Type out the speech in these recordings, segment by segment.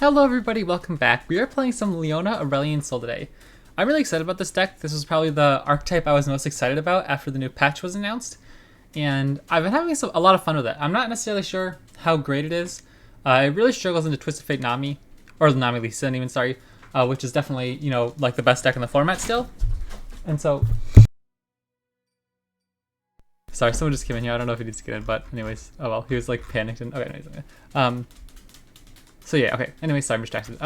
Hello everybody, welcome back. We are playing some Leona Aurelion Soul today. I'm really excited about this deck. This was probably the archetype I was most excited about after the new patch was announced. And I've been having a lot of fun with it. I'm not necessarily sure how great it is. It really struggles into Twisted Fate Nami, or Nami Lee Sin even, sorry, which is definitely, like the best deck in the format still. And so... Sorry, someone just came in here. I don't know if he needs to get in, but anyways. Oh well, he was like panicked and... Okay, anyways. So yeah, okay. Anyway, sorry, I'm distracted.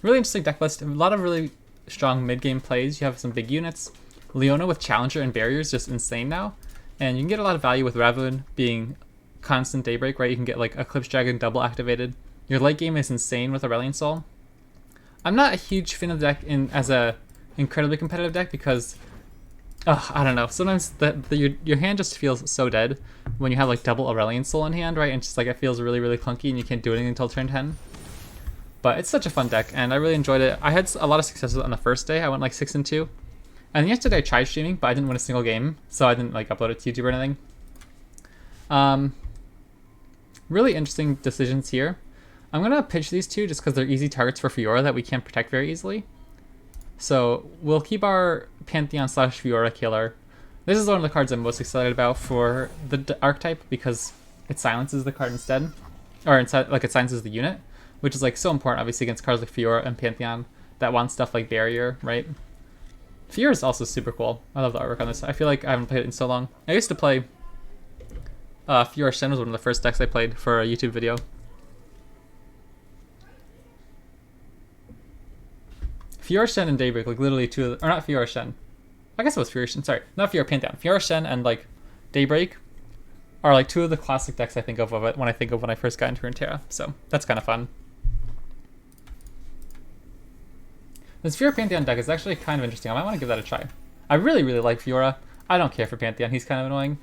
Really interesting deck list. A lot of really strong mid-game plays. You have some big units. Leona with Challenger and Barriers just insane now. And you can get a lot of value with Ravun being constant Daybreak, right? You can get like Eclipse Dragon double activated. Your late game is insane with Aurelion Soul. I'm not a huge fan of the deck as a incredibly competitive deck because I don't know. Sometimes your hand just feels so dead when you have like double Aurelion Soul in hand, right? And just like it feels really, really clunky and you can't do anything until turn 10. But it's such a fun deck and I really enjoyed it. I had a lot of successes on the first day. I went like 6-2. And yesterday I tried streaming, but I didn't win a single game, so I didn't like upload it to YouTube or anything. Really interesting decisions here. I'm gonna pitch these two just because they're easy targets for Fiora that we can't protect very easily. So we'll keep our Pantheon / Fiora killer. This is one of the cards I'm most excited about for the archetype because it silences the card instead, or inside like it silences the unit, which is like so important obviously against cards like Fiora and Pantheon that want stuff like Barrier, right? Fiora is also super cool. I love the artwork on this. I feel like I haven't played it in so long. I used to play Fiora Shen was one of the first decks I played for a YouTube video. Fiora Shen and Daybreak, like literally two of the, or not Fiora Shen. I guess it was Fiora Shen, sorry. Not Fiora Pantheon. Fiora Shen and like Daybreak are like two of the classic decks I think of it when I think of when I first got into Runeterra. So that's kind of fun. This Fiora Pantheon deck is actually kind of interesting. I might want to give that a try. I really, really like Fiora. I don't care for Pantheon. He's kind of annoying.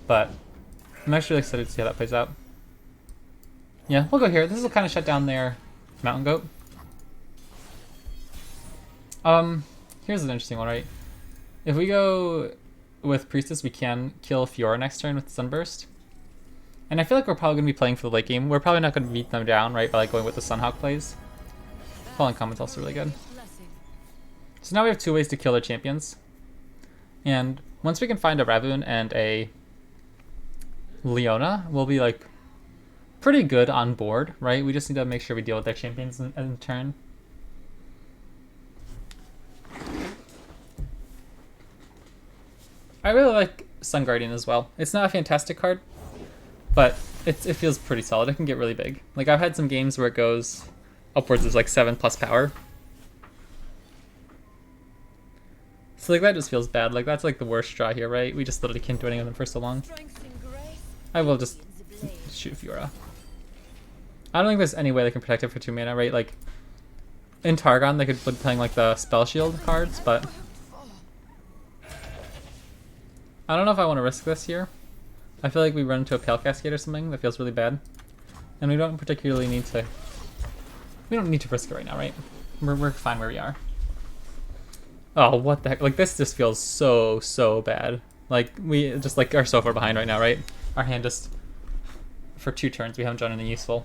But I'm actually really excited to see how that plays out. Yeah, we'll go here. This will kind of shut down their Mountain Goat. Here's an interesting one, right? If we go with Priestess, we can kill Fiora next turn with Sunburst. And I feel like we're probably going to be playing for the late game. We're probably not going to beat them down, right, by like going with the Sunhawk plays. Falling Comment's also really good. So now we have two ways to kill their champions. And once we can find a Ravun and a Leona, we'll be like pretty good on board, right? We just need to make sure we deal with their champions in turn. I really like Sun Guardian as well. It's not a fantastic card, but it feels pretty solid. It can get really big. Like I've had some games where it goes upwards of like 7+ power. So like that just feels bad. Like that's like the worst draw here, right? We just literally can't do anything with them for so long. I will just shoot Fiora. I don't think there's any way they can protect it for 2 mana, right? Like in Targon they could be playing like the Spell Shield cards, but I don't know if I want to risk this here. I feel like we run into a Pale Cascade or something that feels really bad. And we don't particularly need to... We don't need to risk it right now, right? We're fine where we are. Oh, what the heck? Like, this just feels so bad. Like, we just, like, are so far behind right now, right? Our hand just... For 2 turns, we haven't done anything useful.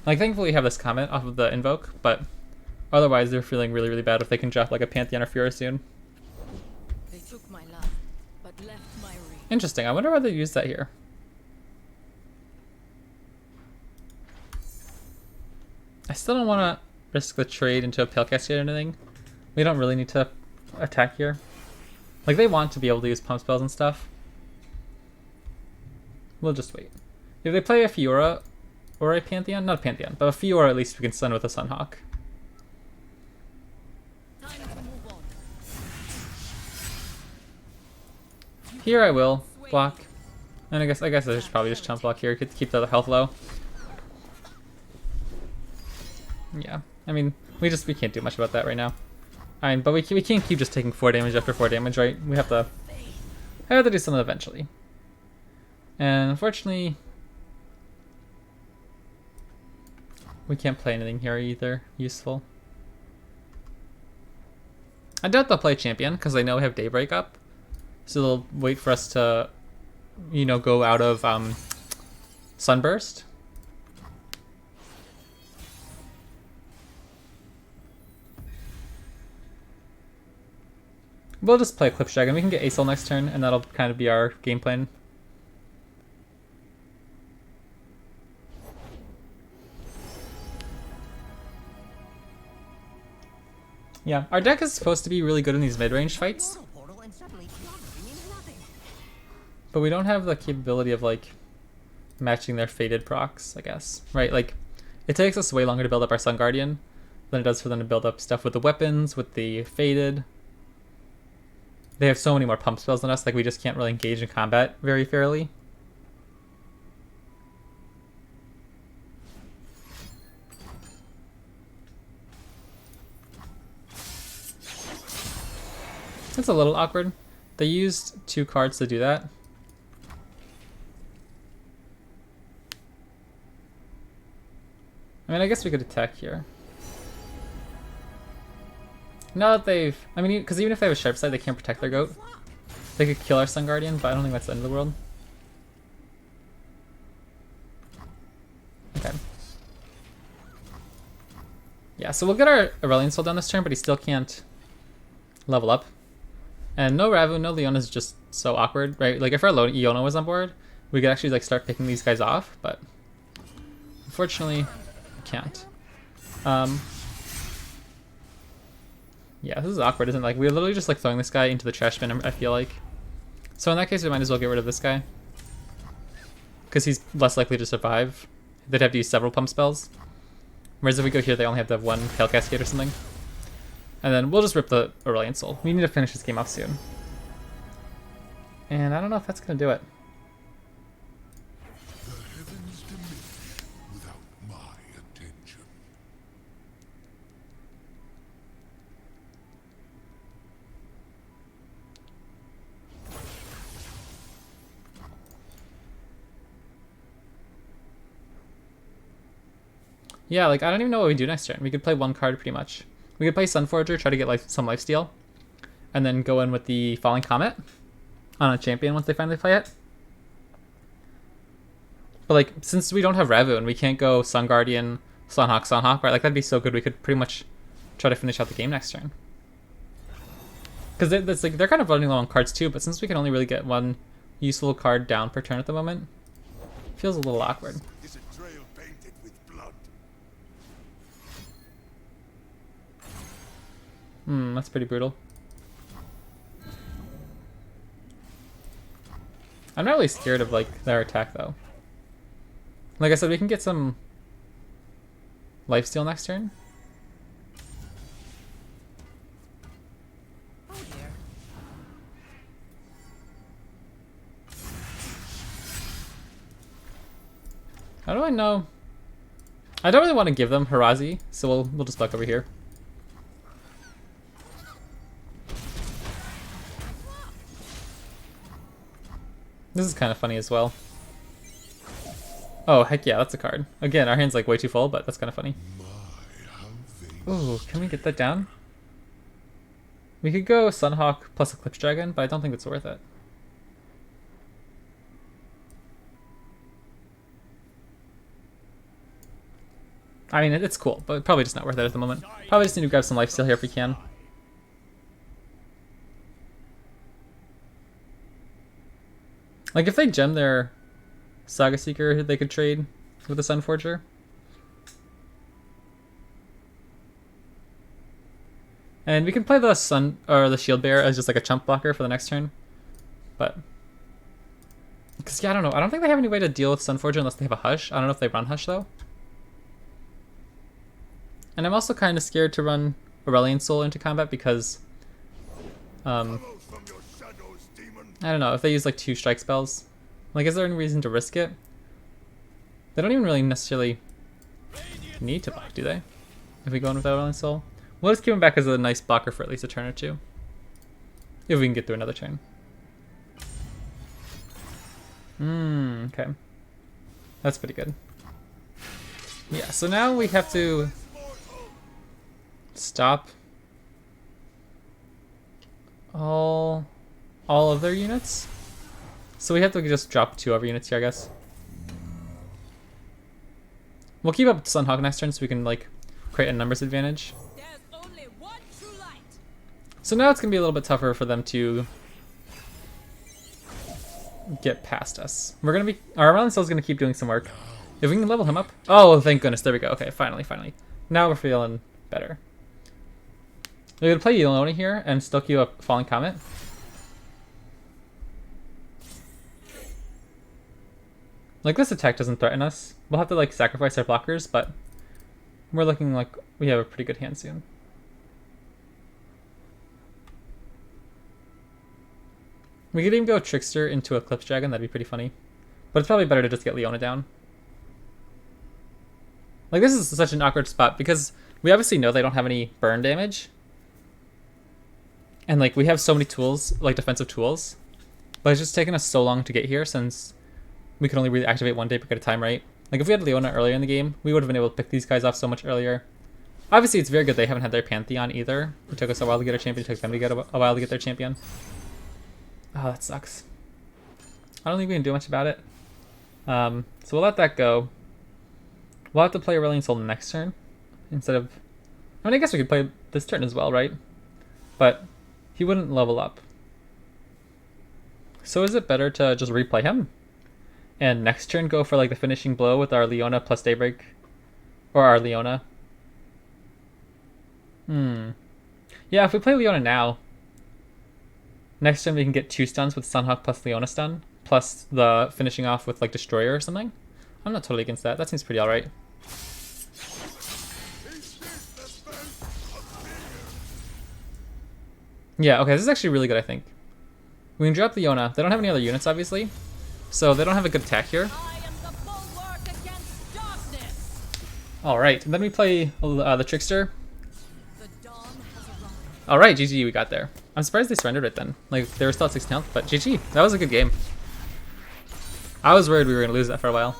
Like, thankfully we have this comment off of the Invoke, but otherwise they're feeling really, really bad if they can drop, like, a Pantheon or Fiora soon. They took my love, but left my ring. Interesting. I wonder why they use that here. I still don't want to risk the trade into a Pale Cascade or anything. We don't really need to attack here. Like, they want to be able to use pump spells and stuff. We'll just wait. If they play a Fiora or a Pantheon, not a Pantheon, but a Fiora, at least we can stun with a Sunhawk. Here I will block, and I guess I should probably just chump block here to keep the health low. Yeah, I mean we can't do much about that right now. But we can't keep just taking 4 damage after 4 damage, right? We have to do something eventually. And unfortunately, we can't play anything here either useful. I doubt they'll play champion because they know we have Daybreak up. So they'll wait for us to, go out of Sunburst. We'll just play Eclipse Dragon. We can get Ace next turn, and that'll kind of be our game plan. Yeah, our deck is supposed to be really good in these mid-range fights. But we don't have the capability of, like, matching their Fated procs, I guess. Right, like, it takes us way longer to build up our Sun Guardian than it does for them to build up stuff with the weapons, with the Fated. They have so many more pump spells than us, like, we just can't really engage in combat very fairly. It's a little awkward. They used 2 cards to do that. I mean, I guess we could attack here. Now that they've... I mean, because even if they have a sharp side, they can't protect their goat. They could kill our Sun Guardian, but I don't think that's the end of the world. Okay. Yeah, so we'll get our Aurelion Soul down this turn, but he still can't level up. And no Ravu, no Leona is just so awkward, right? Like, if our Leona was on board, we could actually, like, start picking these guys off, but unfortunately, we can't. Yeah, this is awkward, isn't it? Like, we're literally just, like, throwing this guy into the trash bin, I feel like. So in that case, we might as well get rid of this guy, because he's less likely to survive. They'd have to use several pump spells. Whereas if we go here, they only have to have 1 Pale Cascade or something. And then we'll just rip the Aurelion Soul. We need to finish this game off soon. And I don't know if that's going to do it. The heavens diminish without my attention. Yeah, like, I don't even know what we do next turn. We could play 1 card pretty much. We could play Sunforger, try to get some lifesteal, and then go in with the Falling Comet on a champion once they finally play it. But, like, since we don't have Ravu and we can't go Sun Guardian, Sunhawk, right? Like, that'd be so good. We could pretty much try to finish out the game next turn. Because like, they're kind of running low on cards too, but since we can only really get 1 useful card down per turn at the moment, it feels a little awkward. Is a trail painted with blood. That's pretty brutal. I'm not really scared of, like, their attack, though. Like I said, we can get some lifesteal next turn. Oh dear. How do I know? I don't really want to give them Harazi, so we'll just buck over here. This is kind of funny as well. Oh, heck yeah, that's a card. Again, our hand's like way too full, but that's kind of funny. Ooh, can we get that down? We could go Sunhawk plus Eclipse Dragon, but I don't think it's worth it. I mean, it's cool, but probably just not worth it at the moment. Probably just need to grab some lifesteal here if we can. Like, if they gem their Saga Seeker, they could trade with the Sunforger. And we can play the the Shield Bearer as just like a chump blocker for the next turn. But because yeah, I don't know. I don't think they have any way to deal with Sunforger unless they have a Hush. I don't know if they run Hush though. And I'm also kind of scared to run Aurelion Soul into combat because I don't know, if they use like 2 strike spells, like, is there any reason to risk it? They don't even really necessarily need to block, do they? If we go in with Aurelion Soul, we'll just keep him back as a nice blocker for at least a turn or 2, if we can get through another turn. Okay, that's pretty good. Yeah, so now we have to stop all of their units. So we have to just drop 2 of our units here, I guess. We'll keep up Sunhawk next turn so we can, like, create a numbers advantage. There's only one true light. So now it's going to be a little bit tougher for them to get past us. We're going to be... Our Aurelion is going to keep doing some work. If we can level him up... Oh, thank goodness. There we go. Okay, finally. Now we're feeling better. We're going to play Leona here and still queue up Falling Comet. Like, this attack doesn't threaten us. We'll have to, like, sacrifice our blockers, but we're looking like we have a pretty good hand soon. We could even go Trickster into Eclipse Dragon. That'd be pretty funny. But it's probably better to just get Leona down. Like, this is such an awkward spot because we obviously know they don't have any burn damage. And, like, we have so many tools, like defensive tools. But it's just taken us so long to get here since we could only really activate one Daybreak at a time, right? Like, if we had Leona earlier in the game, we would have been able to pick these guys off so much earlier. Obviously, it's very good they haven't had their Pantheon either. It took us a while to get our champion. It took them to get a while to get their champion. Oh, that sucks. I don't think we can do much about it. So we'll let that go. We'll have to play Aurelion Soul next turn instead of... I mean, I guess we could play this turn as well, right? But he wouldn't level up. So is it better to just replay him? And next turn go for like the finishing blow with our Leona plus Daybreak? Or our Leona? Yeah, if we play Leona now, next turn we can get 2 stuns with Sunhawk plus Leona stun, plus the finishing off with like Destroyer or something. I'm not totally against that. That seems pretty alright. Yeah, okay, this is actually really good, I think. We can drop Leona. They don't have any other units, obviously. So they don't have a good attack here. Alright, and then we play the Trickster. Alright, GG, we got there. I'm surprised they surrendered it then. Like, they were still at 16 health, but GG. That was a good game. I was worried we were going to lose that for a while.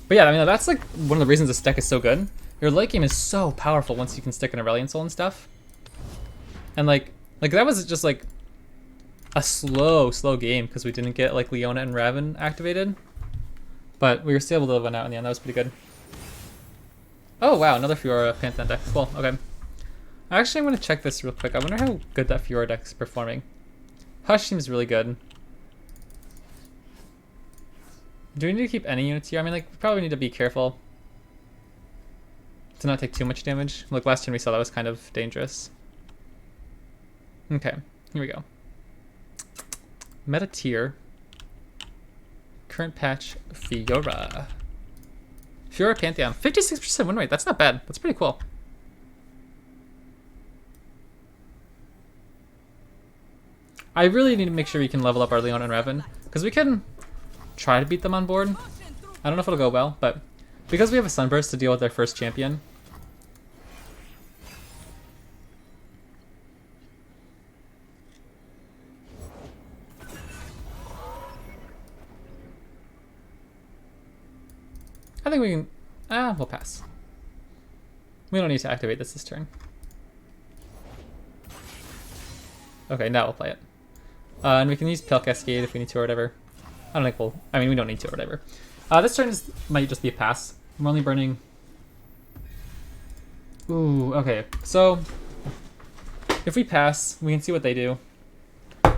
But yeah, I mean, that's like one of the reasons this deck is so good. Your late game is so powerful once you can stick an Aurelion Soul and stuff. And like that was just like a slow game because we didn't get like Leona and Raven activated. But we were still able to win out in the end. That was pretty good. Oh wow, another Fiora Pantheon deck. Cool, okay. Actually, I'm going to check this real quick. I wonder how good that Fiora deck is performing. Hush seems really good. Do we need to keep any units here? I mean, like, we probably need to be careful to not take too much damage. Like, last time we saw that was kind of dangerous. Okay, here we go. Meta tier. Current patch, Fiora. Fiora Pantheon, 56% win rate. That's not bad. That's pretty cool. I really need to make sure we can level up our Leona and Raven, because we can try to beat them on board. I don't know if it'll go well, but because we have a Sunburst to deal with their first champion. I think we can... we'll pass. We don't need to activate this turn. Okay, now we'll play it. And we can use Pale Cascade if we need to or whatever. I don't think we'll... I mean, we don't need to or whatever. This turn might just be a pass. I'm only burning... Ooh, okay. So, if we pass, we can see what they do. I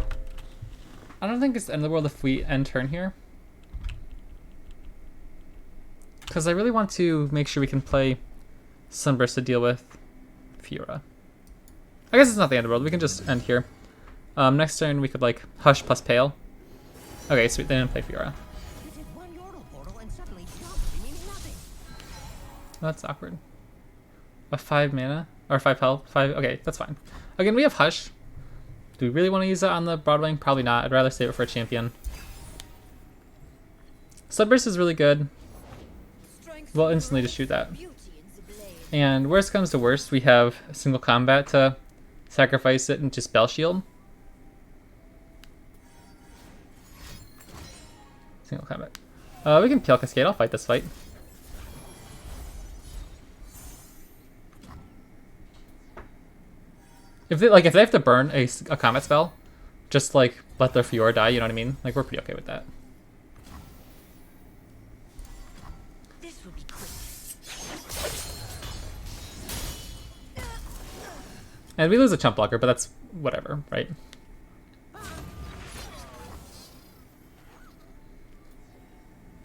don't think it's the end of the world if we end turn here. Because I really want to make sure we can play Sunburst to deal with Fiora. I guess it's not the end of the world. We can just end here. Next turn, we could, like, Hush plus Pale. Okay, sweet. They didn't play Fiora. That's awkward. A 5 mana? Or 5 health? 5... Okay, that's fine. Again, we have Hush. Do we really want to use that on the Broadwing? Probably not. I'd rather save it for a champion. Sunburst is really good. We'll instantly just shoot that. And worst comes to worst, we have single combat to sacrifice it into Spell Shield. Single combat. We can Pale Cascade. I'll fight this fight. If they have to burn a combat spell, just like let their Fiora die, you know what I mean? Like, we're pretty okay with that. And we lose a chump blocker, but that's whatever, right?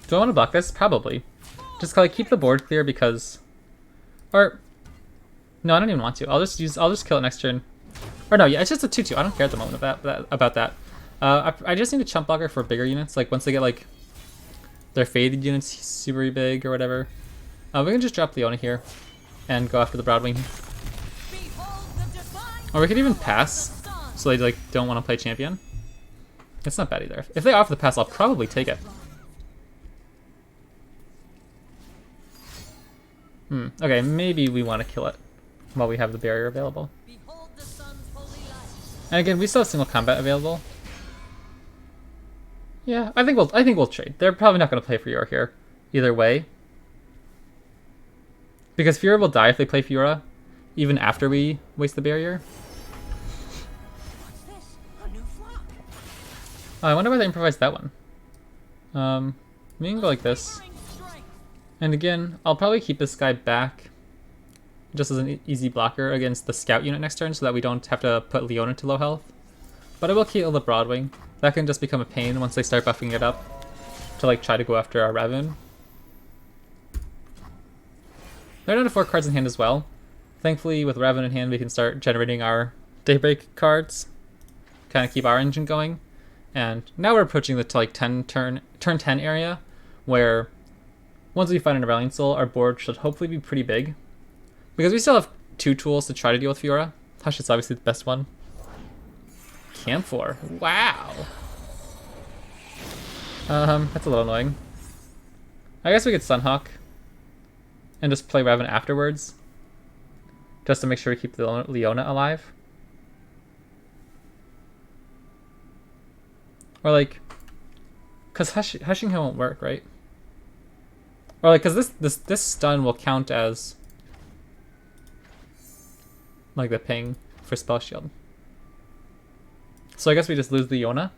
Do I want to block this? Probably. Just like keep the board clear because, or no, I don't even want to. I'll just kill it next turn. Or no, yeah, it's just a 2/2. I don't care at the moment about that. I just need a chump blocker for bigger units. Like once they get like their faded units super big or whatever. We can just drop Leona here and go after the Broadwing. Or we could even pass, so they like don't want to play champion. It's not bad either. If they offer the pass, I'll probably take it. Okay, maybe we want to kill it while we have the barrier available. And again, we still have single combat available. Yeah, I think we'll trade. They're probably not going to play Fiora here, either way. Because Fiora will die if they play Fiora, even after we waste the barrier. Oh, I wonder why they improvised that one. We can go like this. And again, I'll probably keep this guy back just as an easy blocker against the scout unit next turn so that we don't have to put Leona to low health. But I will kill the Broadwing. That can just become a pain once they start buffing it up to like try to go after our Ravun. They're down to 4 cards in hand as well. Thankfully, with Ravun in hand, we can start generating our Daybreak cards. Kind of keep our engine going. And now we're approaching the like turn 10 area where once we find an Aurelion Soul, our board should hopefully be pretty big. Because we still have 2 tools to try to deal with Fiora. Hush is obviously the best one. Camphor. Wow. That's a little annoying. I guess we could Sunhawk and just play Ravun afterwards. Just to make sure we keep the Leona alive. Or like, because hushing him won't work, right? Or like, because this stun will count as like the ping for spell shield. So I guess we just lose Leona.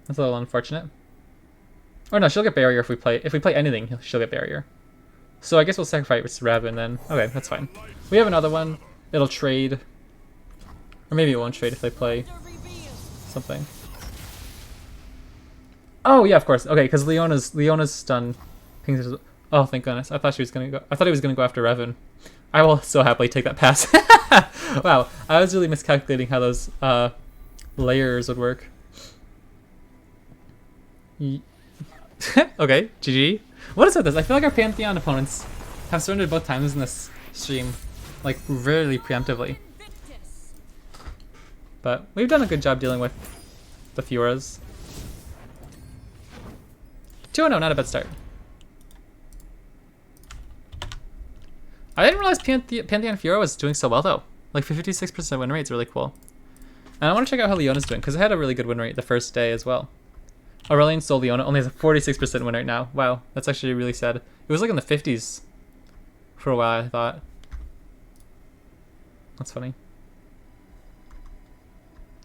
That's a little unfortunate. Or no, she'll get barrier if we play anything. She'll get barrier. So I guess we'll sacrifice Ravun then. Okay, that's fine. We have another one. It'll trade, or maybe it won't trade if they play something. Oh yeah, of course. Okay, because Leona's stun pings. Oh, thank goodness. I thought he was gonna go after Ravun. I will so happily take that pass. Wow, I was really miscalculating how those layers would work. Okay, GG. What is with this? I feel like our Pantheon opponents have surrendered both times in this stream, like really preemptively. But we've done a good job dealing with the Fioras. 2-0, not a bad start. I didn't realize Pantheon Fiora was doing so well though. Like 56% win rate is really cool. And I want to check out how Leona's doing because it had a really good win rate the first day as well. Aurelion Soul Leona only has a 46% win rate now. Wow, that's actually really sad. It was like in the 50s for a while, I thought. That's funny.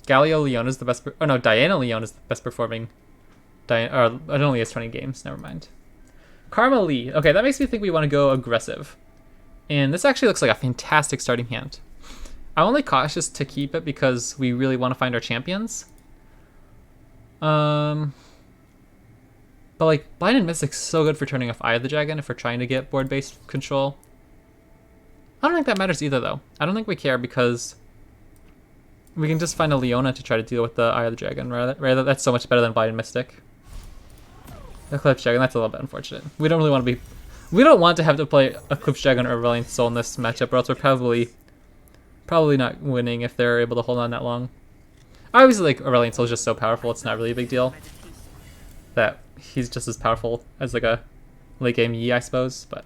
Galio Leona's the best. Oh no, Diana Leona's the best performing. It only has 20 games. Never mind. Karma Lee. Okay, that makes me think we want to go aggressive. And this actually looks like a fantastic starting hand. I'm only cautious to keep it because we really want to find our champions. But like Blind and Mystic's so good for turning off Eye of the Dragon if we're trying to get board-based control. I don't think that matters either though. I don't think we care because we can just find a Leona to try to deal with the Eye of the Dragon. Rather that's so much better than Blind and Mystic. Eclipse Dragon, that's a little bit unfortunate. We don't really want to be. We don't want to have to play Eclipse Dragon or Aurelion Soul in this matchup, or else we're probably not winning if they're able to hold on that long. Obviously, like Aurelion Soul is just so powerful; it's not really a big deal. That he's just as powerful as like a late game Yi, I suppose. But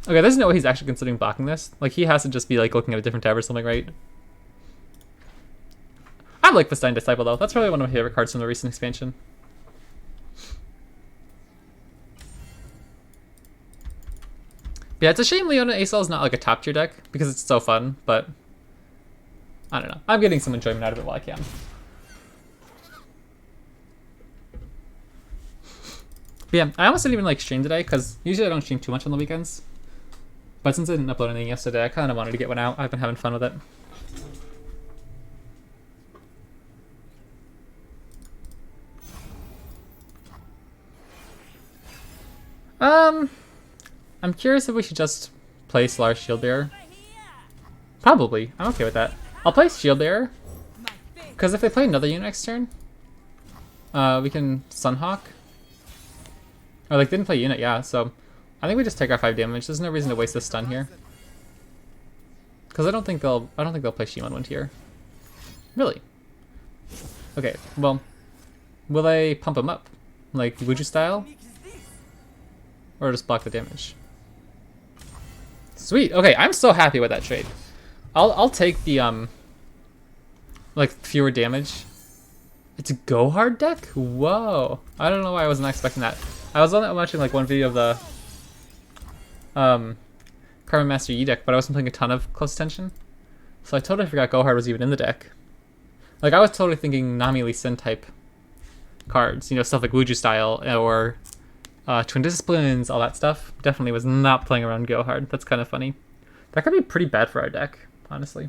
okay, there's no way he's actually considering blocking this. Like he has to just be like looking at a different tab or something, right? I like Vestine Disciple though. That's probably one of my favorite cards from the recent expansion. Yeah, it's a shame Leona ASL is not like a top tier deck because it's so fun, but I don't know. I'm getting some enjoyment out of it while I can. But yeah, I almost didn't even like stream today because usually I don't stream too much on the weekends. But since I didn't upload anything yesterday, I kind of wanted to get one out. I've been having fun with it. I'm curious if we should just play Solar Shield Bearer. Probably. I'm okay with that. I'll play Shield Bearer. Because if they play another unit next turn, we can Sunhawk. Or like, didn't play unit, yeah, so I think we just take our 5 damage. There's no reason to waste the stun here. Because I don't think they'll play Shimon Wind here. Really? Okay, well, will they pump him up? Like Wuju style? Or just block the damage? Sweet. Okay, I'm so happy with that trade. I'll take the like fewer damage. It's a go hard deck? Whoa. I don't know why I wasn't expecting that. I was only watching like one video of the Carbon Master Yi deck, but I wasn't playing a ton of Close Attention. So I totally forgot Go Hard was even in the deck. Like, I was totally thinking Nami Lee Sin type cards, you know, stuff like Wuju style or Twin Disciplines, all that stuff. Definitely was not playing around Go Hard. That's kind of funny. That could be pretty bad for our deck, honestly.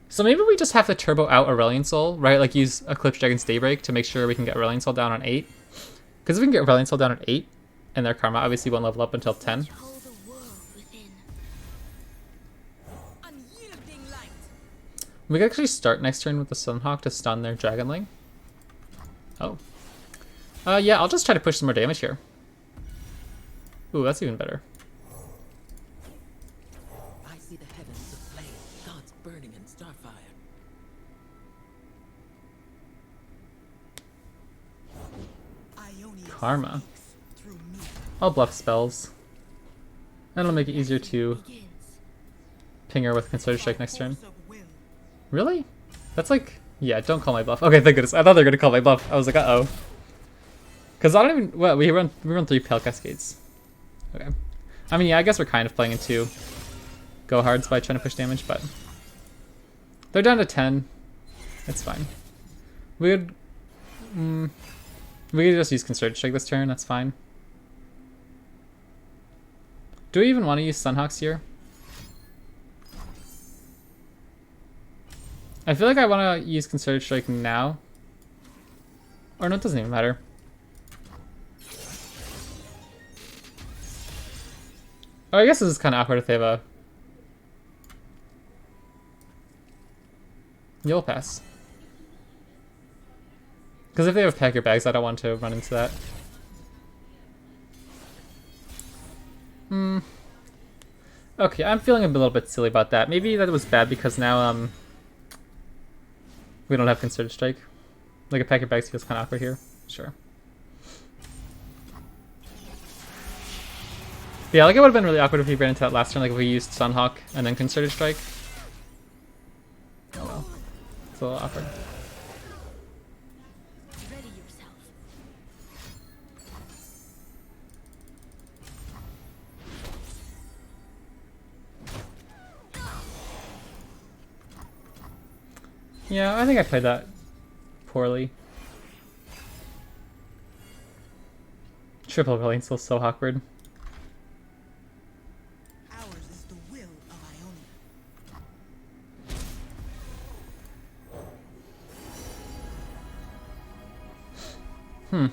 So maybe we just have to turbo out Aurelion Soul, right? Like use Eclipse Dragon's Daybreak to make sure we can get Aurelion Soul down on 8. Because if we can get Aurelion Soul down on 8, and their Karma obviously won't level up until 10. We could actually start next turn with the Sunhawk to stun their Dragonling. Oh. Yeah, I'll just try to push some more damage here. Ooh, that's even better. I see the heavens aflame, gods burning in starfire. Karma. I'll bluff spells. That'll make it easier to ping her with Concerted Strike next turn. Really? That's like... Yeah, don't call my bluff. Okay, thank goodness. I thought they were going to call my bluff. I was like, uh-oh. Because I don't even... Well, we run 3 Pale Cascades. Okay. I mean, yeah, I guess we're kind of playing into Go Hards by trying to push damage, but... They're down to 10. It's fine. We could... we could just use Concerted Strike this turn. That's fine. Do we even want to use Sunhawks here? I feel like I want to use Concerted Strike now. Or no, it doesn't even matter. Oh, I guess this is kind of awkward if they have a... You'll pass. Because if they have Pack Your Bags, I don't want to run into that. Okay, I'm feeling a little bit silly about that. Maybe that was bad because now, we don't have Concerted Strike. Like a Pack Your Bags feels kind of awkward here. Sure. But yeah, like it would have been really awkward if we ran into that last turn, like if we used Sunhawk and then Concerted Strike. Oh well. It's a little awkward. Ready yourself. Yeah, I think I played that poorly. Triple Brilliance feels so awkward. Ours is the will of Ionia.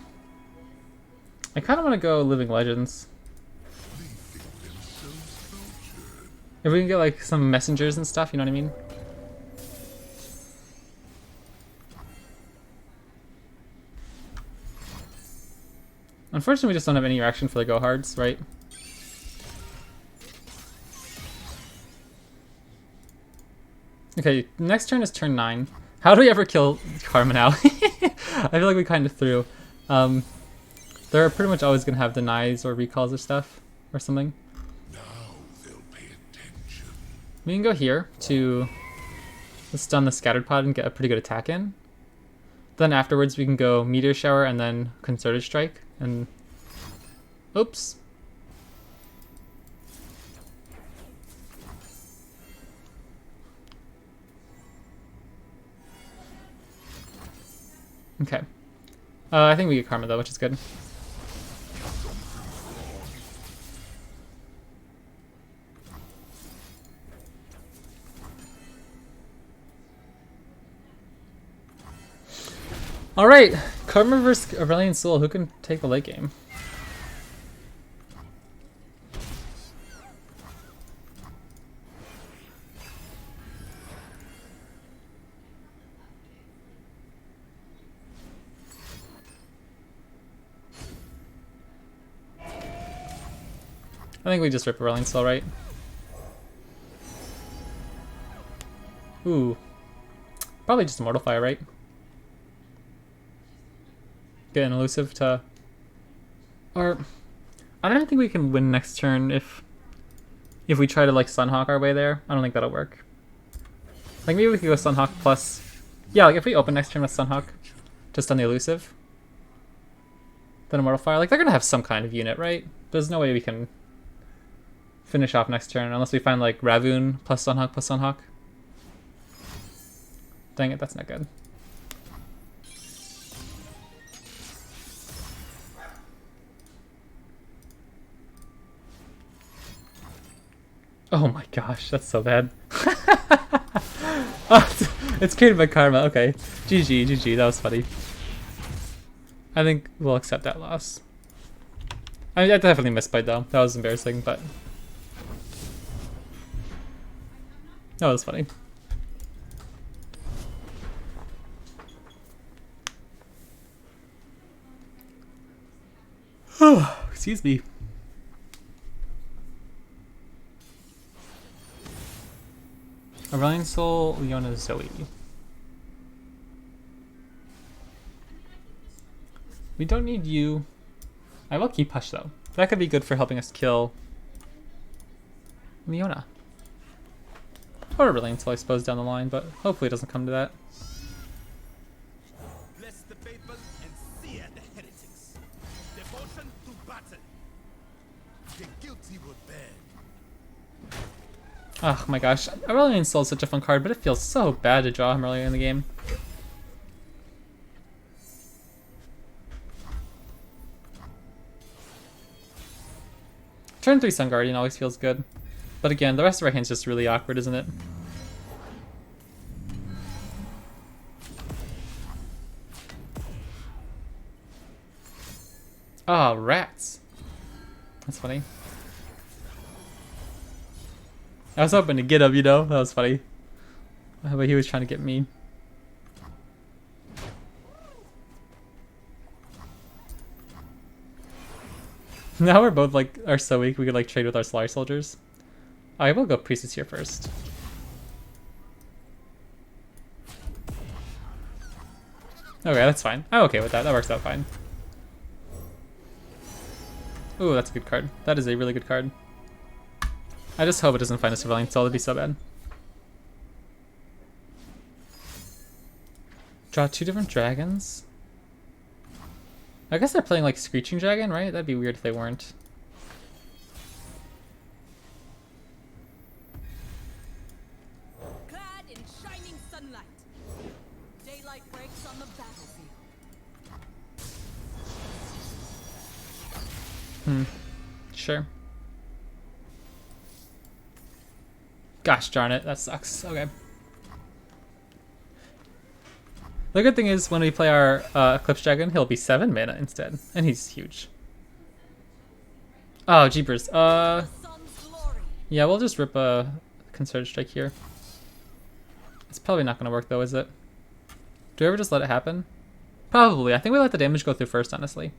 I kind of want to go Living Legends. If we can get like some messengers and stuff, you know what I mean? Unfortunately, we just don't have any reaction for the Go Hards, right? Okay, next turn is turn 9. How do we ever kill Karma now? I feel like we kind of threw. They're pretty much always going to have denies or recalls or stuff, or something. Now they'll pay attention. We can go here to stun the Scattered Pod and get a pretty good attack in. Then afterwards we can go Meteor Shower and then Concerted Strike and... Oops. Okay. I think we get Karma though, which is good. Alright, Karma versus Aurelion Soul. Who can take the late game? I think we just rip Aurelion Soul, right? Ooh. Probably just Immortal Fire, right? Get an elusive to... Or... I don't think we can win next turn if we try to like Sunhawk our way there. I don't think that'll work. Like maybe we could go Sunhawk plus... Yeah, like if we open next turn with Sunhawk, just on the elusive, then Immortal Fire. Like they're gonna have some kind of unit, right? There's no way we can finish off next turn unless we find like Ravun plus Sunhawk plus Sunhawk. Dang it, that's not good. Oh my gosh, that's so bad. Oh, it's created by Karma, okay. GG, that was funny. I think we'll accept that loss. I mean, I definitely misplayed though. That was embarrassing, but... That was funny. Excuse me. Aurelion Soul, Leona, Zoe. We don't need you. I will keep Hush though. That could be good for helping us kill Leona. Or Aurelion Soul, I suppose, down the line, but hopefully it doesn't come to that. Bless the faithful and sear the heretics. Devotion to battle. The guilty will bear. Oh my gosh, Aurelion Soul is such a fun card, but it feels so bad to draw him earlier in the game. Turn 3 Sun Guardian always feels good. But again, the rest of our hand's just really awkward, isn't it? Ah, rats. That's funny. I was hoping to get him, you know? That was funny. But he was trying to get me. Now we're both like are so weak we could like trade with our Solar Soldiers. I will go Priestess here first. Okay, that's fine. I'm okay with that. That works out fine. Ooh, that's a good card. That is a really good card. I just hope it doesn't find a Aurelion Soul. That'd be so bad. Draw 2 different dragons. I guess they're playing like Screeching Dragon, right? That'd be weird if they weren't. Clad in shining sunlight, daylight breaks on the battlefield. Sure. Gosh darn it, that sucks. Okay. The good thing is when we play our Eclipse Dragon, he'll be 7 mana instead, and he's huge. Oh, jeepers. Sun's glory. Yeah, we'll just rip a Concerted Strike here. It's probably not going to work though, is it? Do we ever just let it happen? Probably. I think we let the damage go through first, honestly.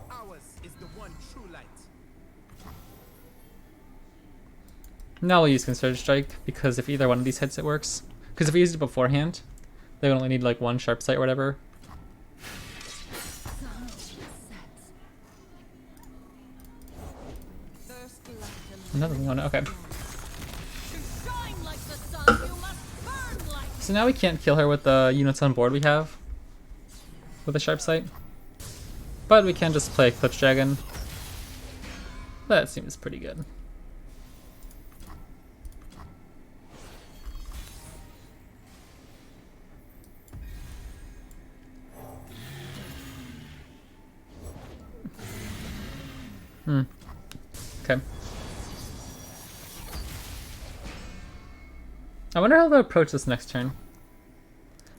Ours is the one true light. Now we'll use Concerted Strike, because if either one of these hits it works. Because if we used it beforehand, they would only need like 1 Sharp Sight or whatever. Another one, okay. So now we can't kill her with the units on board we have with a Sharp Sight. But we can just play Eclipse Dragon. That seems pretty good. Okay. I wonder how they'll approach this next turn.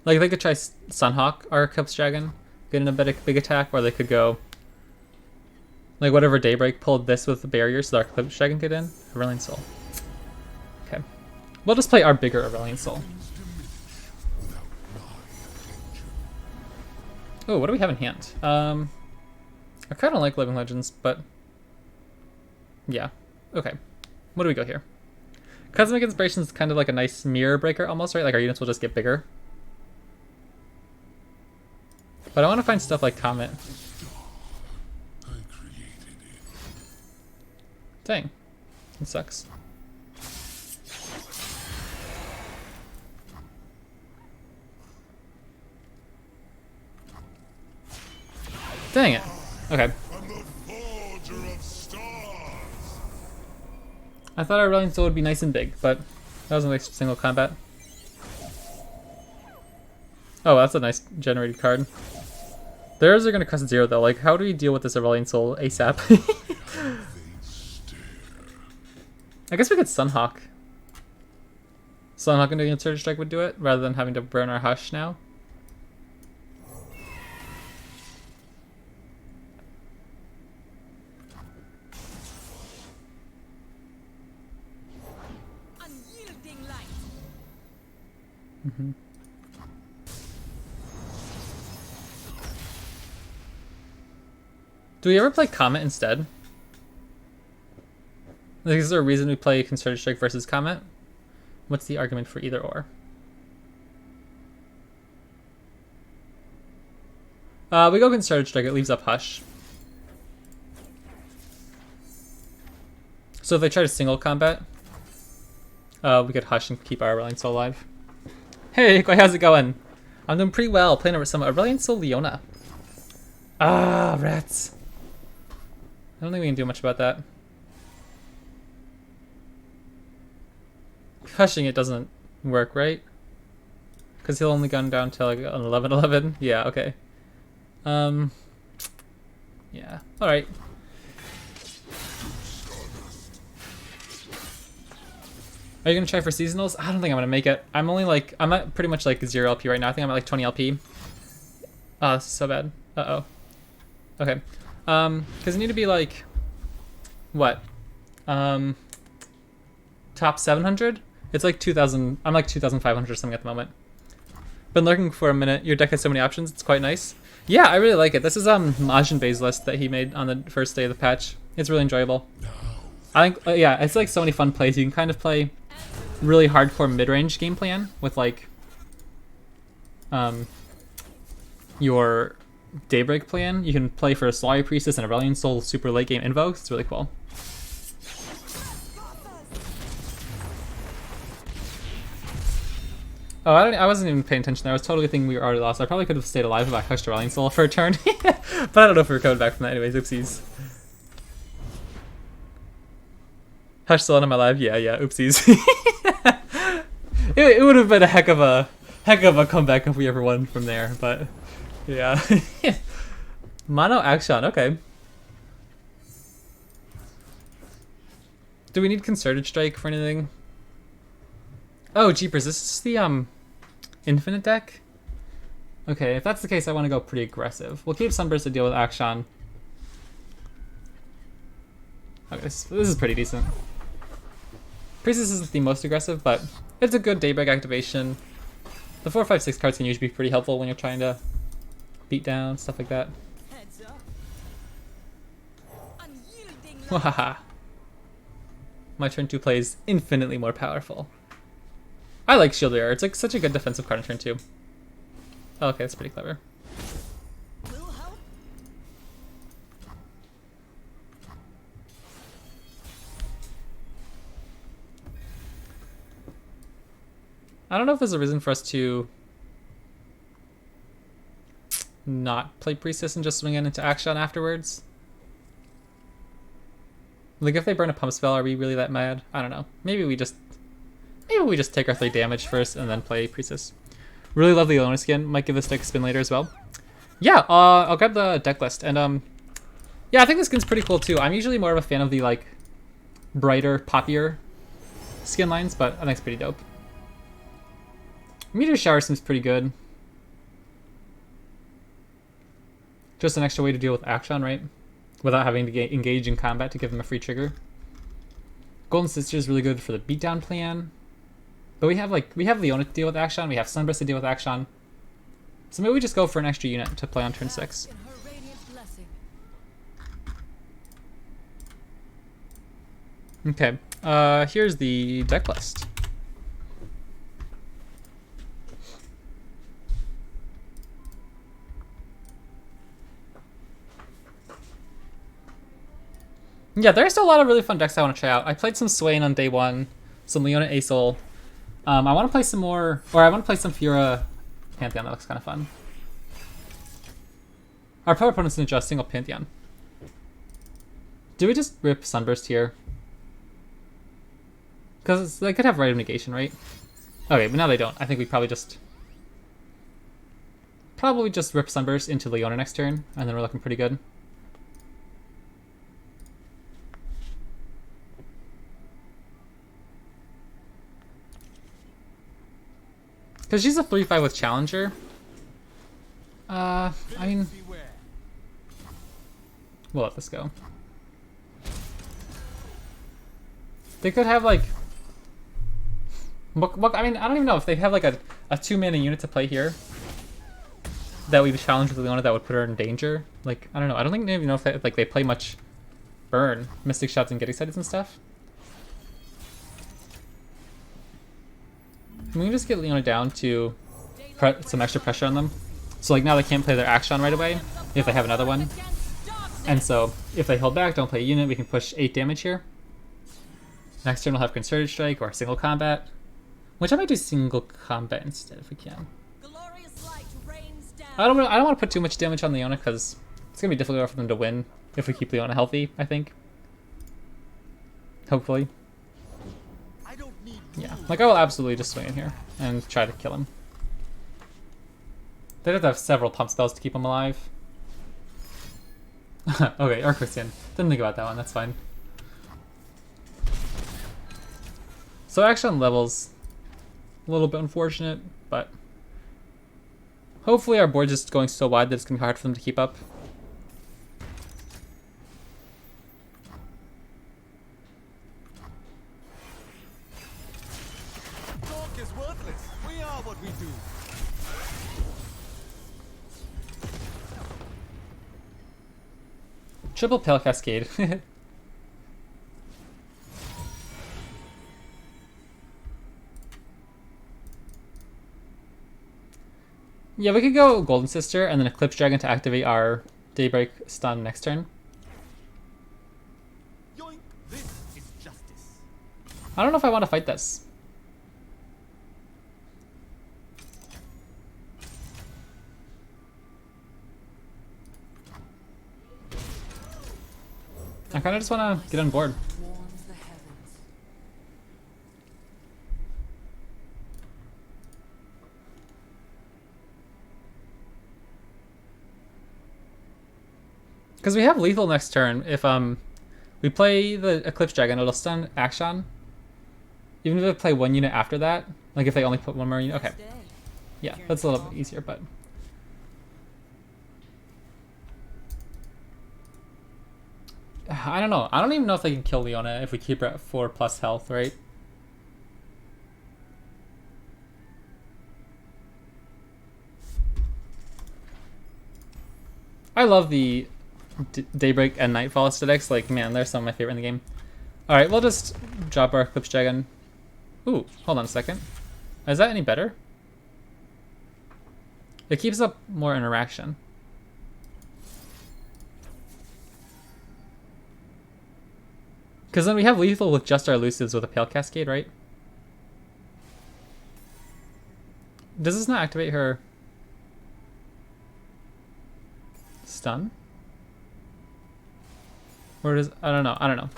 Like, they could try Sunhawk or Eclipse Dragon, get in a big attack, or they could go... Like, whatever Daybreak pulled this with the barrier so the Eclipse Dragon could in. Aurelion Soul. Okay. We'll just play our bigger Aurelion Soul. Oh, what do we have in hand? I kind of like Living Legends, but... Yeah. Okay. What do we go here? Cosmic Inspiration is kind of like a nice mirror breaker almost, right? Like our units will just get bigger. But I want to find stuff like Comet. Dang. It sucks. Dang it. Okay. I thought our Aurelion Soul would be nice and big, but that was a nice single combat. Oh, that's a nice generated card. Theirs are going to cost 0 though. Like, how do we deal with this Aurelion Soul ASAP? I guess we could Sunhawk. Sunhawk into the Surge Strike would do it, rather than having to burn our Hush now. Unyielding light. Mm-hmm. Do we ever play Comet instead? Like, is there a reason we play Concerted Strike versus Comet? What's the argument for either or? We go Concerted Strike, it leaves up Hush. So if they try to single combat, we could Hush and keep our Aurelion Soul alive. Hey, how's it going? I'm doing pretty well, playing over some Aurelion Soul Leona. Ah, rats. I don't think we can do much about that. Hushing it doesn't work, right? Because he'll only gun down to like an 11-11. Yeah, okay. Yeah. Alright. Are you gonna try for seasonals? I don't think I'm gonna make it. I'm at pretty much like 0 LP right now. I think I'm at like 20 LP. Oh, this is so bad. Uh-oh. Okay. Because you need to be like, what? Top 700? It's like 2,000, I'm like 2,500 or something at the moment. Been lurking for a minute. Your deck has so many options, it's quite nice. Yeah, I really like it. This is Majin Bay's list that he made on the first day of the patch. It's really enjoyable. I think, yeah, it's like so many fun plays. You can kind of play really hardcore mid-range game plan with like your Daybreak plan. You can play for a Solari Priestess and Aurelion Soul super late game invoke. It's really cool. Oh, I wasn't even paying attention there. I was totally thinking we were already lost. I probably could have stayed alive if I hushed Aurelion Soul for a turn. But I don't know if we were coming back from that anyways. Oopsies. Hush Soul am I alive? Yeah, oopsies. It would have been a heck of a comeback if we ever won from there, but yeah. Mono action, okay. Do we need Concerted Strike for anything? Oh, jeepers, this is the infinite deck? Okay, if that's the case, I want to go pretty aggressive. We'll keep Sunburst to deal with Akshan. Okay, this is pretty decent. Priestess isn't the most aggressive, but it's a good Daybreak activation. The 4, 5, 6 cards can usually be pretty helpful when you're trying to beat down, stuff like that. Heads up. Unyielding light. Wahaha. My turn 2 plays infinitely more powerful. I like Shield Bearer. It's like such a good defensive card in turn 2. Oh, okay, that's pretty clever. Will help. I don't know if there's a reason for us to not play Priestess and just swing in into Akshan afterwards. Like, if they burn a pump spell, are we really that mad? I don't know. Maybe we just take our 3 damage first and then play Priestess. Really love the Leona skin. Might give this deck a spin later as well. Yeah, I'll grab the deck list. And yeah, I think this skin's pretty cool too. I'm usually more of a fan of the like brighter, poppier skin lines, but I think it's pretty dope. Meteor Shower seems pretty good. Just an extra way to deal with Action, right? Without having to engage in combat to give them a free trigger. Golden Sister is really good for the beatdown plan. But we have Leona to deal with Action, we have Sunburst to deal with Action. So maybe we just go for an extra unit to play on turn 6. In her radiant blessing. Okay, here's the deck list. Yeah, there are still a lot of really fun decks I want to try out. I played some Swain on day 1, some Leona Aesol. I want to play some more, or I want to play some Fura Pantheon. That looks kind of fun. Our player opponent's in a single Pantheon. Do we just rip Sunburst here? Because they could have Rite of Negation, right? Okay, but now they don't. I think we probably just rip Sunburst into Leona next turn, and then we're looking pretty good. Because she's a 3/5 with Challenger. I mean, we'll let this go. They could have like, I mean, I don't even know if they have like a 2-mana unit to play here that we challenge with Leona that would put her in danger. Like, I don't know. I don't think they even know if they play much burn, Mystic Shots and Getty Sighted and stuff. We can just get Leona down to some extra pressure on them. So like now they can't play their Action right away if they have another one. And so if they hold back, don't play a unit, we can push 8 damage here. Next turn we'll have Concerted Strike or Single Combat. Which I might do Single Combat instead if we can. Glorious light rains down. I don't want to put too much damage on Leona because it's going to be difficult for them to win if we keep Leona healthy, I think. Hopefully. Yeah, like I will absolutely just swing in here and try to kill him. They'd have to have several pump spells to keep him alive. Okay, or Christian. Didn't think about that one, that's fine. So Action levels a little bit unfortunate, but hopefully our board's just going so wide that it's going to be hard for them to keep up. What we do. Triple Pale Cascade. Yeah, we could go Golden Sister and then Eclipse Dragon to activate our Daybreak stun next turn. Yoink. This is justice. I don't know if I want to fight this. I kind of just want to get on board. Warms the heavens. Because we have lethal next turn. If we play the Eclipse Dragon, it'll stun Action. Even if they play one unit after that, like if they only put one more unit. Okay, yeah, that's a little bit easier, but. I don't know. I don't even know if they can kill Leona if we keep her at 4+ health, right? I love the Daybreak and Nightfall aesthetics. Like, man, they're some of my favorite in the game. Alright, we'll just drop our Eclipse Dragon. Ooh, hold on a second. Is that any better? It keeps up more interaction. Because then we have lethal with just our elusives with a Pale Cascade, right? Does this not activate her stun? Or does I don't know.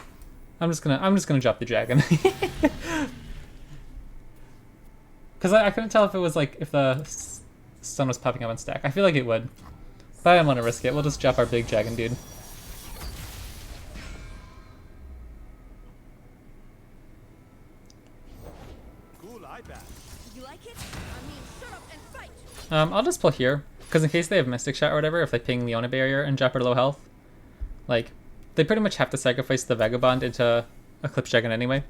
I'm just gonna drop the dragon. Because I couldn't tell if it was like if the stun was popping up on stack. I feel like it would, but I don't want to risk it. We'll just drop our big dragon dude. You like it? I mean, shut up and fight. I'll just pull here, because in case they have Mystic Shot or whatever, if they ping Leona barrier and drop her to low health, like, they pretty much have to sacrifice the Vagabond into Eclipse Dragon anyway.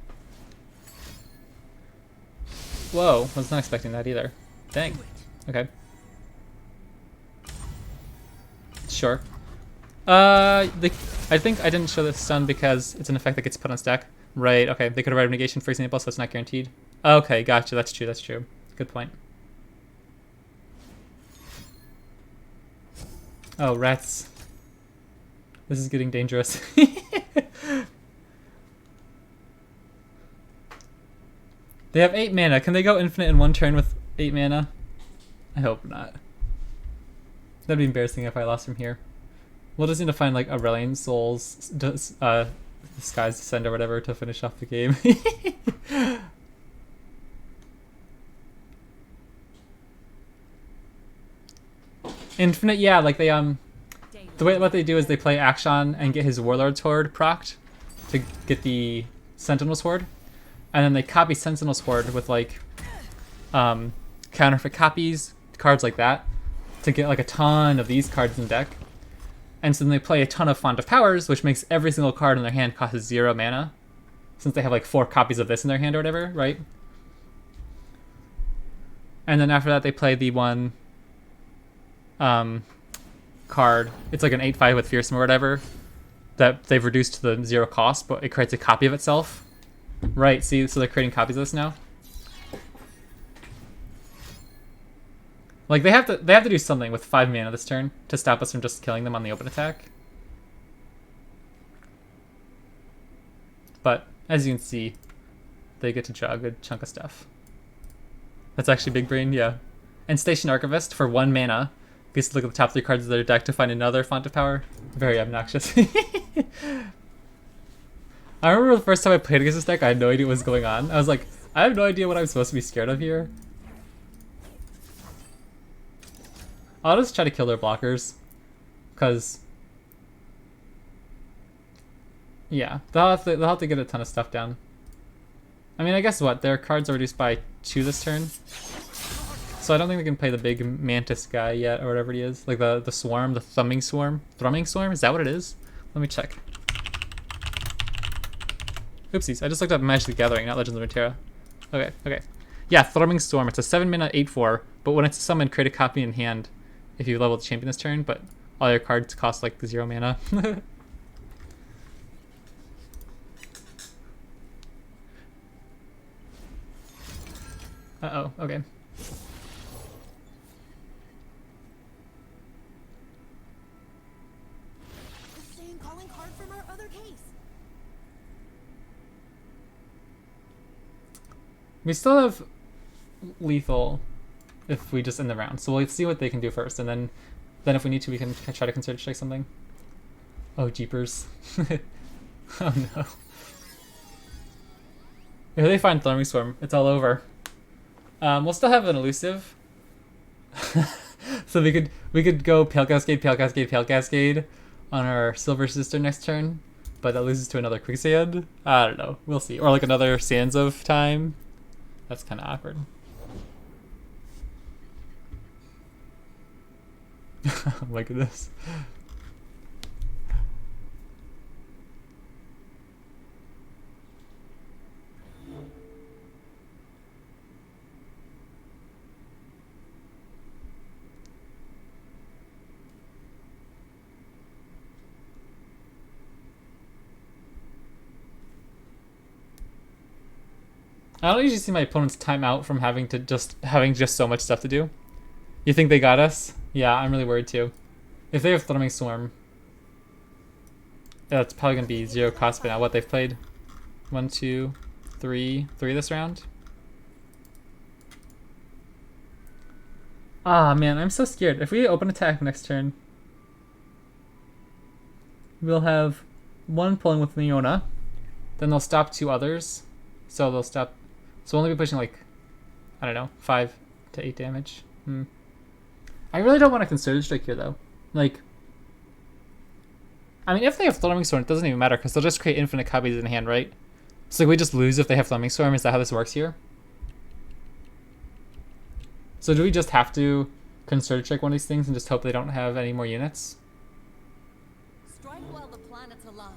Whoa, was not expecting that either. Dang. Okay. Sure. I think I didn't show the stun because it's an effect that gets put on stack. Right, okay. They could have negation, for example, so it's not guaranteed. Okay, gotcha. That's true, that's true. Good point. Oh, rats. This is getting dangerous. They have 8 mana. Can they go infinite in one turn with 8 mana? I hope not. That'd be embarrassing if I lost from here. We'll just need to find like Aurelion Soul's Disguise Descend or whatever to finish off the game. Infinite, yeah, like they the way what they do is they play Akshan and get his Warlord's Horde procced to get the Sentinel's Horde, and then they copy Sentinel's Horde with like counterfeit copies, cards like that, to get like a ton of these cards in the deck. And so then they play a ton of Font of Powers, which makes every single card in their hand cost 0 mana, since they have like 4 copies of this in their hand or whatever, right? And then after that they play the one card. It's like an 8/5 with Fearsome or whatever that they've reduced to the 0 cost, but it creates a copy of itself. Right, see, so they're creating copies of this now. Like they have to do something with 5 mana this turn to stop us from just killing them on the open attack. But as you can see, they get to draw a good chunk of stuff. That's actually big brain, yeah. And Station Archivist for 1 mana gets to look at the top 3 cards of their deck to find another Font of Power. Very obnoxious. I remember the first time I played against this deck, I had no idea what was going on. I was like, I have no idea what I'm supposed to be scared of here. I'll just try to kill their blockers, because yeah, they'll have to get a ton of stuff down. I mean, I guess what, their cards are reduced by 2 this turn, so I don't think they can play the big Mantis guy yet, or whatever he is, like the swarm, the thrumming swarm, is that what it is? Let me check. Oopsies, I just looked up Magic the Gathering, not Legends of Runeterra. Okay. Yeah, Thrumming Storm. It's a 7 mana 8/4, but when it's summoned, create a copy in hand if you level the champion this turn, but all your cards cost like 0 mana. Uh-oh, okay. The same calling card from our other case. We still have lethal if we just end the round, so we'll see what they can do first, and then if we need to, we can try to consider strike something. Oh, jeepers. Oh no. If they find Thrumming Swarm, it's all over. We'll still have an elusive. So we could go Pale Cascade on our Silver Sister next turn, but that loses to another Quicksand. I don't know. We'll see. Or like another Sands of Time. That's kind of awkward. Oh my goodness. I don't usually see my opponents time out from having just so much stuff to do. You think they got us? Yeah, I'm really worried too. If they have Thrumming Swarm, that's probably gonna be 0 cost by now. What they've played? 1, 2, 3 this round. Ah man, I'm so scared. If we open attack next turn, we'll have 1 pulling with Leona, then they'll stop 2 others, so they'll stop. So we'll only be pushing like, I don't know, 5 to 8 damage. I really don't want to consider strike here though. Like, I mean, if they have Thrumming Storm, it doesn't even matter because they'll just create infinite copies in hand, right? So like we just lose if they have Thrumming Storm. Is that how this works here? So do we just have to conserve check one of these things and just hope they don't have any more units? Strike while the planet's alive.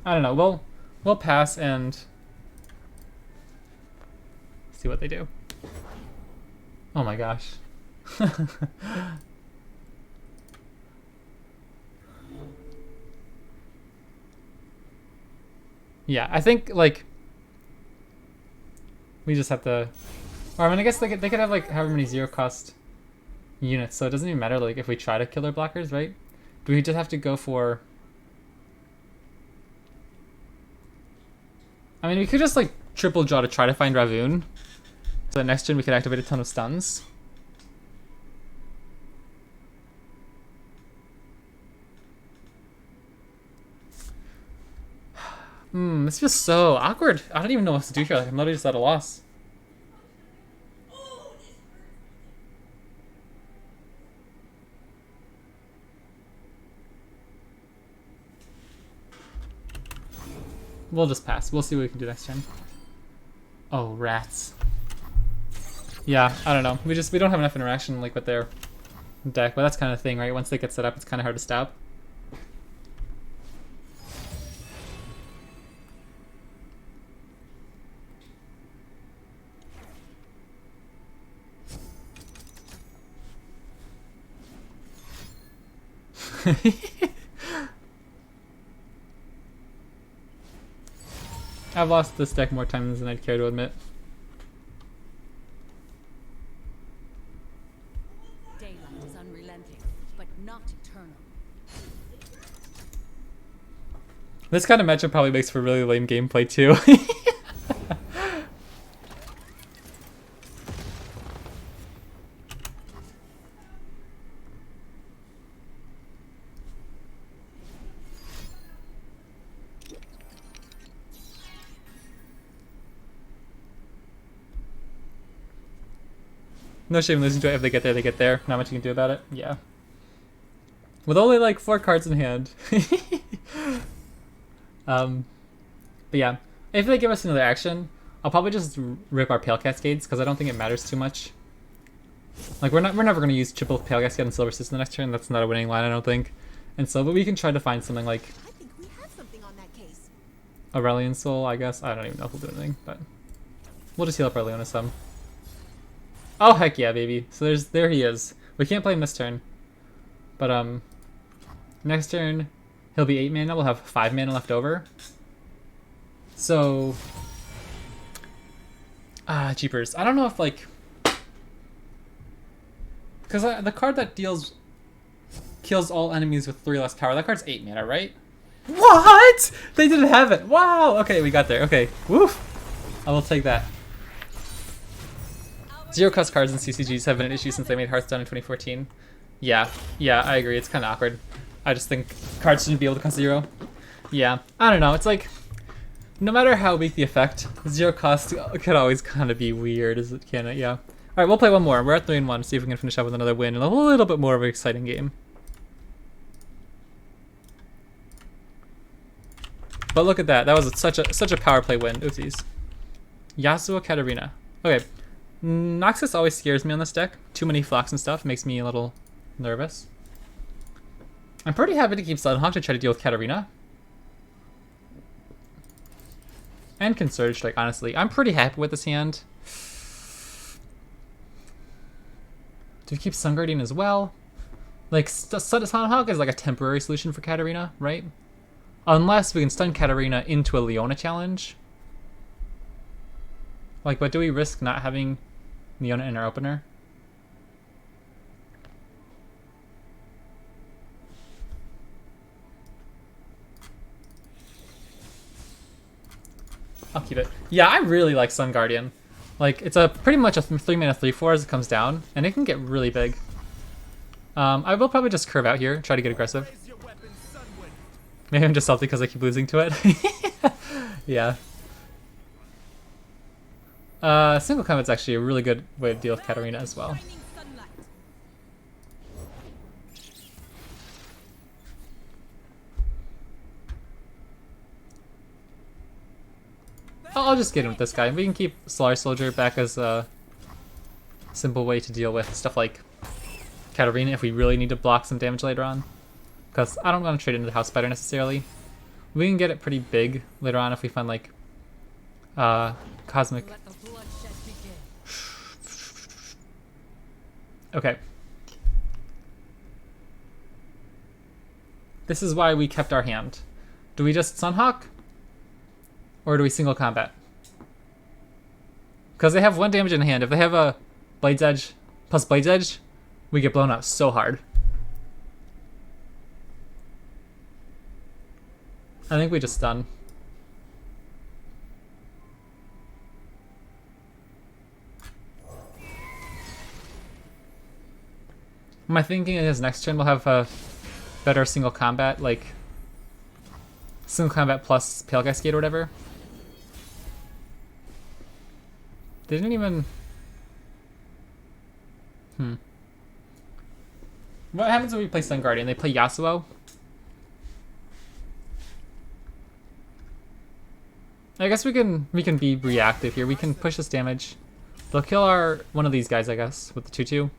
I don't know. We'll pass and see what they do. Oh my gosh. Yeah, I think like we just have to. Or I mean, I guess they could have like however many 0 cost units, so it doesn't even matter like if we try to kill their blockers, right? Do we just have to go for? I mean, we could just like triple draw to try to find Ravun. So that next turn we could activate a ton of stuns. This feels so awkward. I don't even know what to do here. Like, I'm literally just at a loss. We'll just pass. We'll see what we can do next turn. Oh, rats. Yeah, I don't know. We don't have enough interaction like with their deck, but that's kind of the thing, right? Once they get set up, it's kind of hard to stop. I've lost this deck more times than I'd care to admit. Daylight is unrelenting, but not eternal. This kind of matchup probably makes for really lame gameplay too. No shame losing to it. If they get there, they get there. Not much you can do about it. Yeah. With only like 4 cards in hand. But yeah, if they give us another action, I'll probably just rip our Pale Cascades because I don't think it matters too much. Like we're never gonna use triple Pale Cascade and Silver System the next turn. That's not a winning line, I don't think. And so, but we can try to find something like I think we have something on that case. Aurelion Soul, I guess. I don't even know if we'll do anything, but we'll just heal up our Leona some. Oh heck yeah, baby! So there he is. We can't play him this turn, but next turn he'll be 8 mana. We'll have 5 mana left over. So jeepers! I don't know if like because the card that kills all enemies with 3 less power. That card's 8 mana, right? What? They didn't have it. Wow. Okay, we got there. Okay. Woof. I will take that. 0 cost cards in CCGs have been an issue since they made Hearthstone in 2014. Yeah, I agree. It's kind of awkward. I just think cards shouldn't be able to cost 0. Yeah, I don't know. It's like, no matter how weak the effect, 0 cost could always kind of be weird, can it? Yeah. All right, we'll play one more. We're at 3-1. See if we can finish up with another win and a little bit more of an exciting game. But look at that. That was such a power play win. Oopsies. Yasuo Katarina. Okay. Noxus always scares me on this deck. Too many flocks and stuff makes me a little nervous. I'm pretty happy to keep Suddenhawk to try to deal with Katarina. And Consurge Strike, honestly. I'm pretty happy with this hand. Do we keep Sun Guardian as well? Like, Suddenhawk is like a temporary solution for Katarina, right? Unless we can stun Katarina into a Leona challenge. Like, but do we risk not having Leona in our opener? I'll keep it. Yeah, I really like Sun Guardian. Like, it's pretty much a 3 mana 3/4 as it comes down, and it can get really big. I will probably just curve out here, try to get aggressive. Maybe I'm just salty because I keep losing to it. Yeah. Single combat's actually a really good way to deal with Katarina as well. I'll just get in with this guy. We can keep Solar Soldier back as simple way to deal with stuff like Katarina if we really need to block some damage later on. Because I don't want to trade into the House Spider necessarily. We can get it pretty big later on if we find like Cosmic. Let the bloodshed begin. Okay. This is why we kept our hand. Do we just Sunhawk? Or do we single combat? Because they have 1 damage in hand. If they have a Blade's Edge plus Blade's Edge, we get blown up so hard. I think we just stun. My thinking is next turn we'll have a better single combat, like single combat plus Pale Cascade or whatever. They didn't even... What happens when we play Sun Guardian? They play Yasuo? I guess we can be reactive here. We can push this damage. They'll kill one of these guys, I guess, with the 2/2.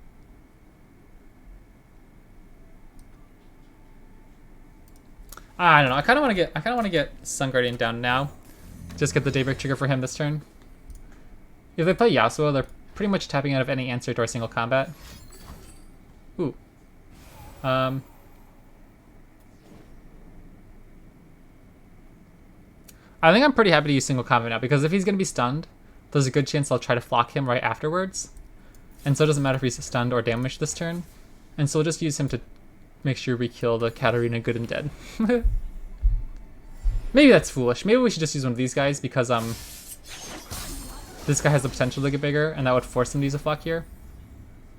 I don't know. I kind of want to get Sun Guardian down now. Just get the Daybreak trigger for him this turn. If they play Yasuo, they're pretty much tapping out of any answer to our single combat. Ooh. I think I'm pretty happy to use single combat now, because if he's going to be stunned, there's a good chance I'll try to flock him right afterwards. And so it doesn't matter if he's stunned or damaged this turn. And so we'll just use him to make sure we kill the Katarina good and dead. Maybe that's foolish. Maybe we should just use one of these guys, because this guy has the potential to get bigger, and that would force him to use a flock here.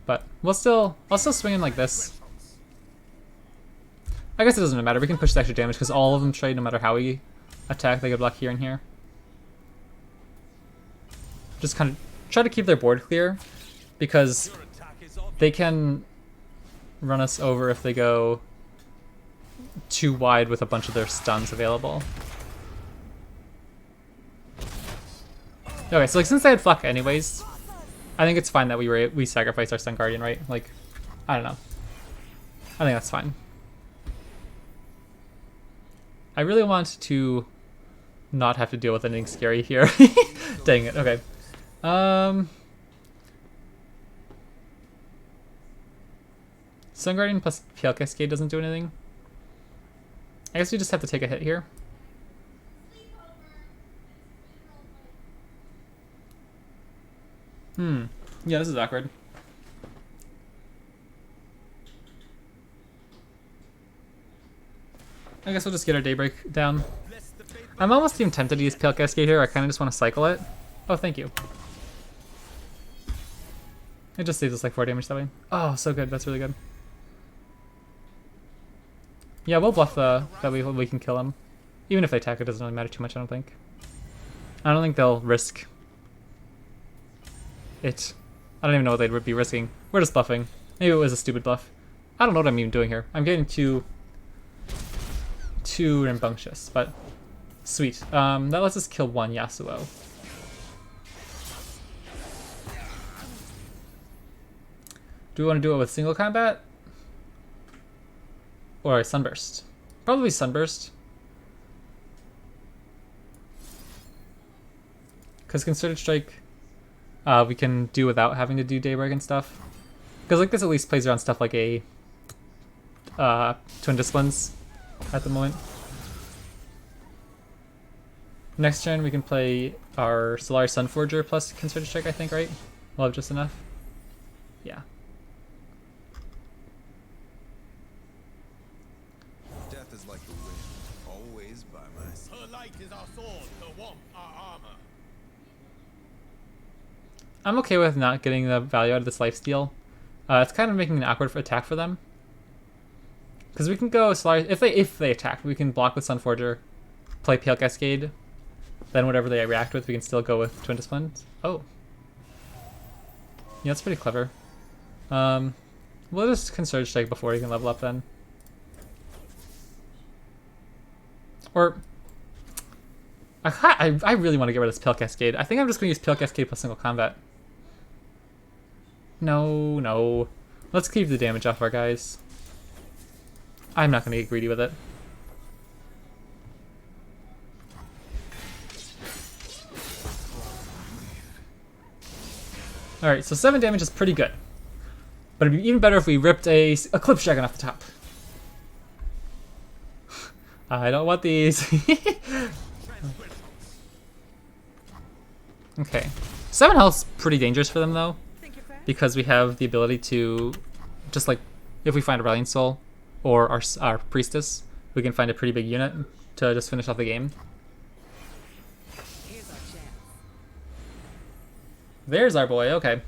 But I'll still swing in like this. I guess it doesn't matter. We can push the extra damage because all of them trade no matter how we attack. They get block here and here. Just kind of try to keep their board clear, because they can run us over if they go too wide with a bunch of their stuns available. Okay, so like since they had Flock anyways, I think it's fine that we sacrificed our Sun Guardian, right? Like, I don't know. I think that's fine. I really want to not have to deal with anything scary here. Dang it, okay. Sun Guardian plus Pale Cascade doesn't do anything. I guess we just have to take a hit here. Yeah, this is awkward. I guess we'll just get our Daybreak down. I'm almost even tempted to use Pale Cascade here. I kind of just want to cycle it. Oh, thank you. It just saves us like 4 damage that way. Oh, so good. That's really good. Yeah, we'll bluff that we can kill him. Even if they attack, it doesn't really matter too much, I don't think. I don't think they'll risk it. I don't even know what they'd be risking. We're just bluffing. Maybe it was a stupid bluff. I don't know what I'm even doing here. I'm getting too rambunctious, but sweet. That lets us kill 1 Yasuo. Do we want to do it with single combat? Or Sunburst? Probably Sunburst. Because Concerted Strike, we can do without having to do Daybreak and stuff. Because like this at least plays around stuff like a Twin Disciplines at the moment. Next turn we can play our Solaris Sunforger plus Concerted Strike, I think, right? We'll have just enough. Yeah. Death is like the wind, always by my side. Her light is our sword, her warmth our armor. I'm okay with not getting the value out of this lifesteal. It's kind of making an awkward attack for them. Because we can go Solaris, if they attack, we can block with Sunforger, play Pale Cascade, then whatever they react with, we can still go with Twin Disciplines. Oh. Yeah, that's pretty clever. We'll just Concerted Strike before he can level up then. Or... I really want to get rid of this Pale Cascade. I think I'm just going to use Pale Cascade plus single combat. No, no. Let's keep the damage off our guys. I'm not going to get greedy with it. Alright, so 7 damage is pretty good. But it'd be even better if we ripped a Eclipse Dragon off the top. I don't want these. Okay. 7 health's pretty dangerous for them though. Because we have the ability to, just like, if we find Aurelion Soul or our Priestess, we can find a pretty big unit to just finish off the game. Here's our chance. There's our boy, okay.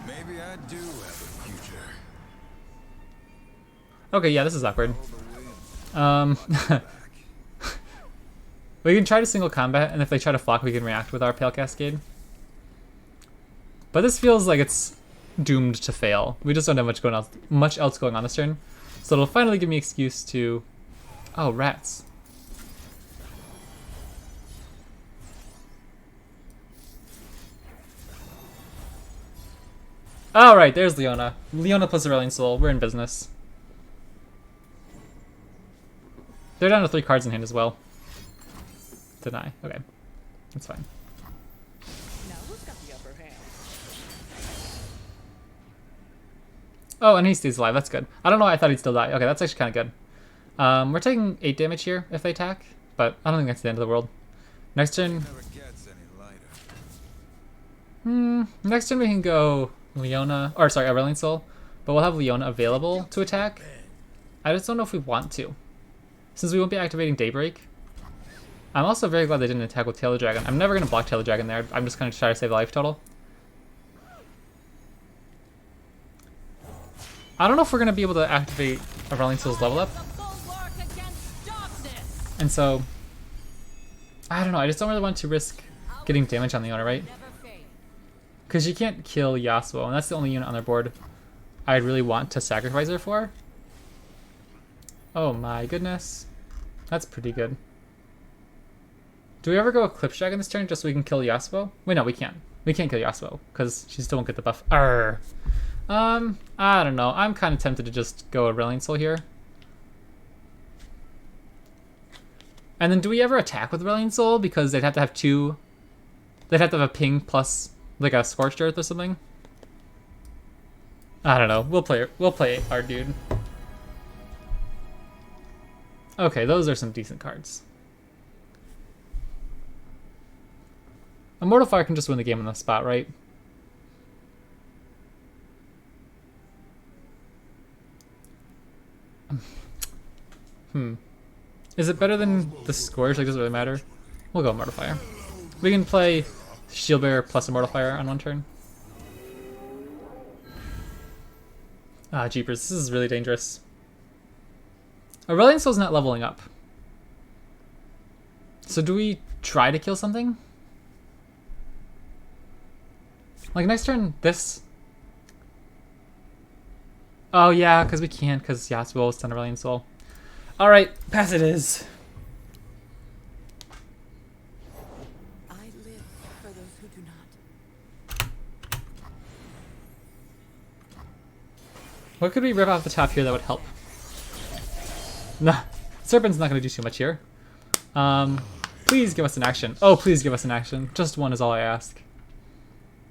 Maybe I do have a future. Okay, yeah, this is awkward. We can try to single combat, and if they try to flock, we can react with our Pale Cascade. But this feels like it's doomed to fail. We just don't have much else going on this turn. So it'll finally give me an excuse to... Oh, rats. Alright, there's Leona. Leona plus Aurelion Soul. We're in business. They're down to 3 cards in hand as well. Deny. Okay. That's fine. Now who's got the upper hand? Oh, and he stays alive. That's good. I don't know why I thought he'd still die. Okay, that's actually kind of good. We're taking 8 damage here if they attack, but I don't think that's the end of the world. Next turn... Never gets any lighter. Next turn we can go Leona... Or, sorry, Aurelion Soul. But we'll have Leona available to attack. I just don't know if we want to. Since we won't be activating Daybreak. I'm also very glad they didn't attack with Tail of the Dragon. I'm never going to block Tail of the Dragon there. I'm just going to try to save the life total. I don't know if we're going to be able to activate Aurelion Soul's level up. And so, I don't know. I just don't really want to risk getting damage on Leona, right? Because you can't kill Yasuo, and that's the only unit on their board I'd really want to sacrifice her for. Oh my goodness. That's pretty good. Do we ever go Eclipse Dragon this turn just so we can kill Yasuo? Wait, no, we can't. We can't kill Yasuo because she still won't get the buff. Arrgh. I don't know. I'm kind of tempted to just go Aurelion Soul here. And then do we ever attack with Aurelion Soul? Because they'd have to have 2... They'd have to have a ping plus like a Scorched Earth or something. I don't know. We'll play our dude. Okay, those are some decent cards. Immortal Fire can just win the game on the spot, right? Is it better than the Scourge? Like, does it really matter? We'll go Immortal Fire. We can play Shield Bearer plus Immortal Fire on one turn. Ah, jeepers, this is really dangerous. Aurelion Soul's not leveling up. So do we try to kill something? Like next turn, this... Oh yeah, because we can't, because Yasuo is on Aurelion Soul. Alright, pass it is. I live for those who do not. What could we rip off the top here that would help? Nah, Serpent's not going to do too much here. Please give us an action. Oh, please give us an action. Just one is all I ask.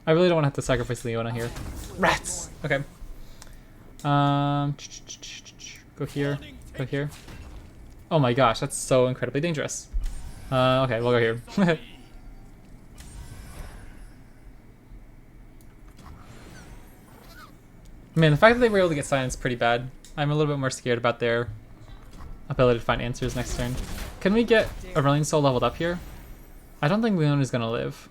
I really don't want to have to sacrifice Leona here. Rats! Okay. Go here. Go here. Oh my gosh, that's so incredibly dangerous. Okay, we'll go here. Man, the fact that they were able to get silence is pretty bad. I'm a little bit more scared about their ability to find answers next turn. Can we get Aurelion Soul leveled up here? I don't think Leona's gonna live.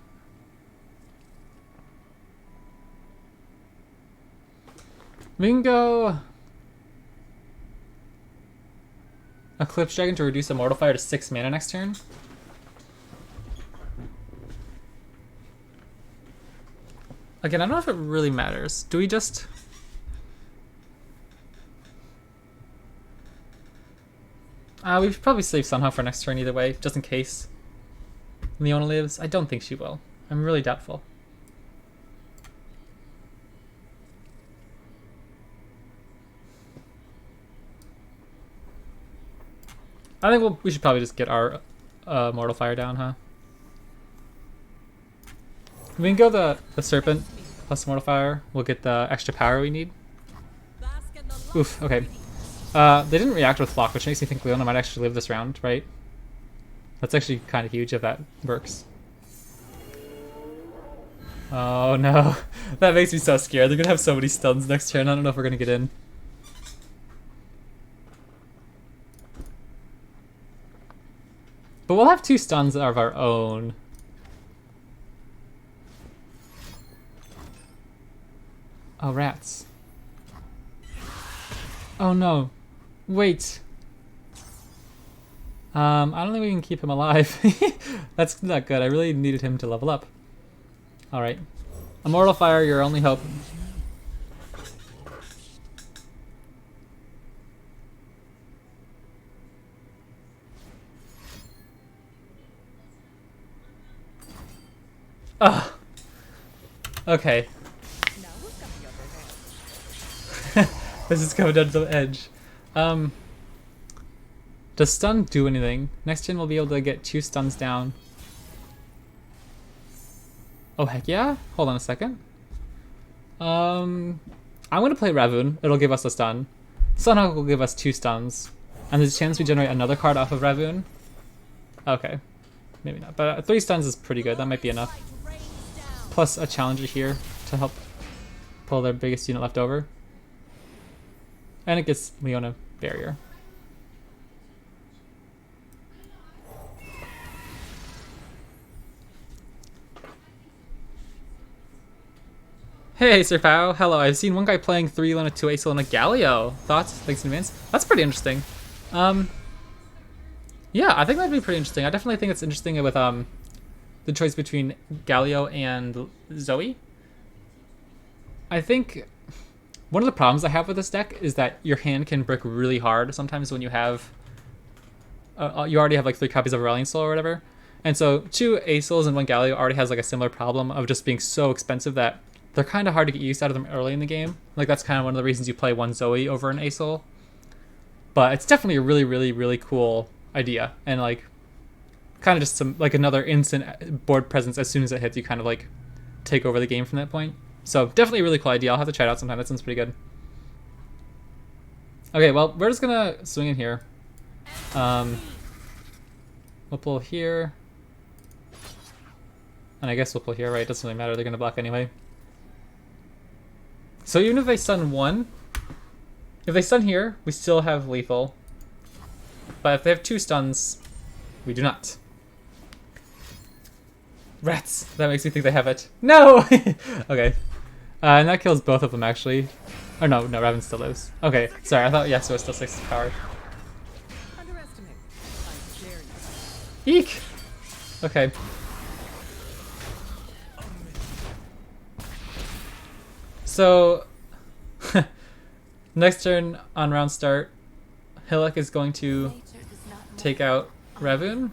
We can go Eclipse Dragon to reduce Immortal Fire to 6 mana next turn. Again, I don't know if it really matters. Do we just... we should probably save somehow for next turn either way, just in case Leona lives. I don't think she will. I'm really doubtful. I think we should probably just get our Mortal Fire down, huh? We can go the Serpent plus Mortal Fire. We'll get the extra power we need. Oof, okay. They didn't react with Flock, which makes me think Leona might actually live this round, right? That's actually kind of huge if that works. Oh no. That makes me so scared. They're gonna have so many stuns next turn. I don't know if we're gonna get in. But we'll have 2 stuns of our own. Oh, rats. Oh no. Wait. I don't think we can keep him alive. That's not good. I really needed him to level up. Alright. Immortal Fire, your only hope. Ugh. Okay. This is coming down to the edge. Does stun do anything? Next turn we'll be able to get 2 stuns down. Oh heck yeah? Hold on a second. I'm gonna play Ravun. It'll give us a stun. Sunhawk will give us 2 stuns. And there's a chance we generate another card off of Ravun. Okay. Maybe not. But 3 stuns is pretty good. That might be enough. Plus a challenger here to help pull their biggest unit left over. And it gets Leona barrier. Hey, Sir Pao. Hello. I've seen one guy playing 3 Leona, 2 Ace Leona Galio. Thoughts? Thanks in advance. That's pretty interesting. Yeah, I think that'd be pretty interesting. I definitely think it's interesting with the choice between Galio and Zoe. I think one of the problems I have with this deck is that your hand can brick really hard sometimes when you have you already have like 3 copies of Aurelion Soul or whatever. And so 2 Ace Souls and 1 Galio already has like a similar problem of just being so expensive that they're kind of hard to get use out of them early in the game. Like that's kind of one of the reasons you play 1 Zoe over an Ace Soul. But it's definitely a really, really, really cool idea. And like kind of just some like another instant board presence as soon as it hits, you kind of like take over the game from that point. So definitely a really cool idea. I'll have to try it out sometime. That sounds pretty good. Okay, well, we're just gonna swing in here. We'll pull here. And I guess we'll pull here, right? It doesn't really matter. They're gonna block anyway. So even if they stun 1, if they stun here, we still have lethal. But if they have 2 stuns, we do not. Rats! That makes me think they have it. No! Okay. And that kills both of them, actually. Or no, Raven still lives. Okay, sorry, I thought Yasuo still 6 power. Eek! Okay. So, next turn on round start, Hillock is going to take out Ravun.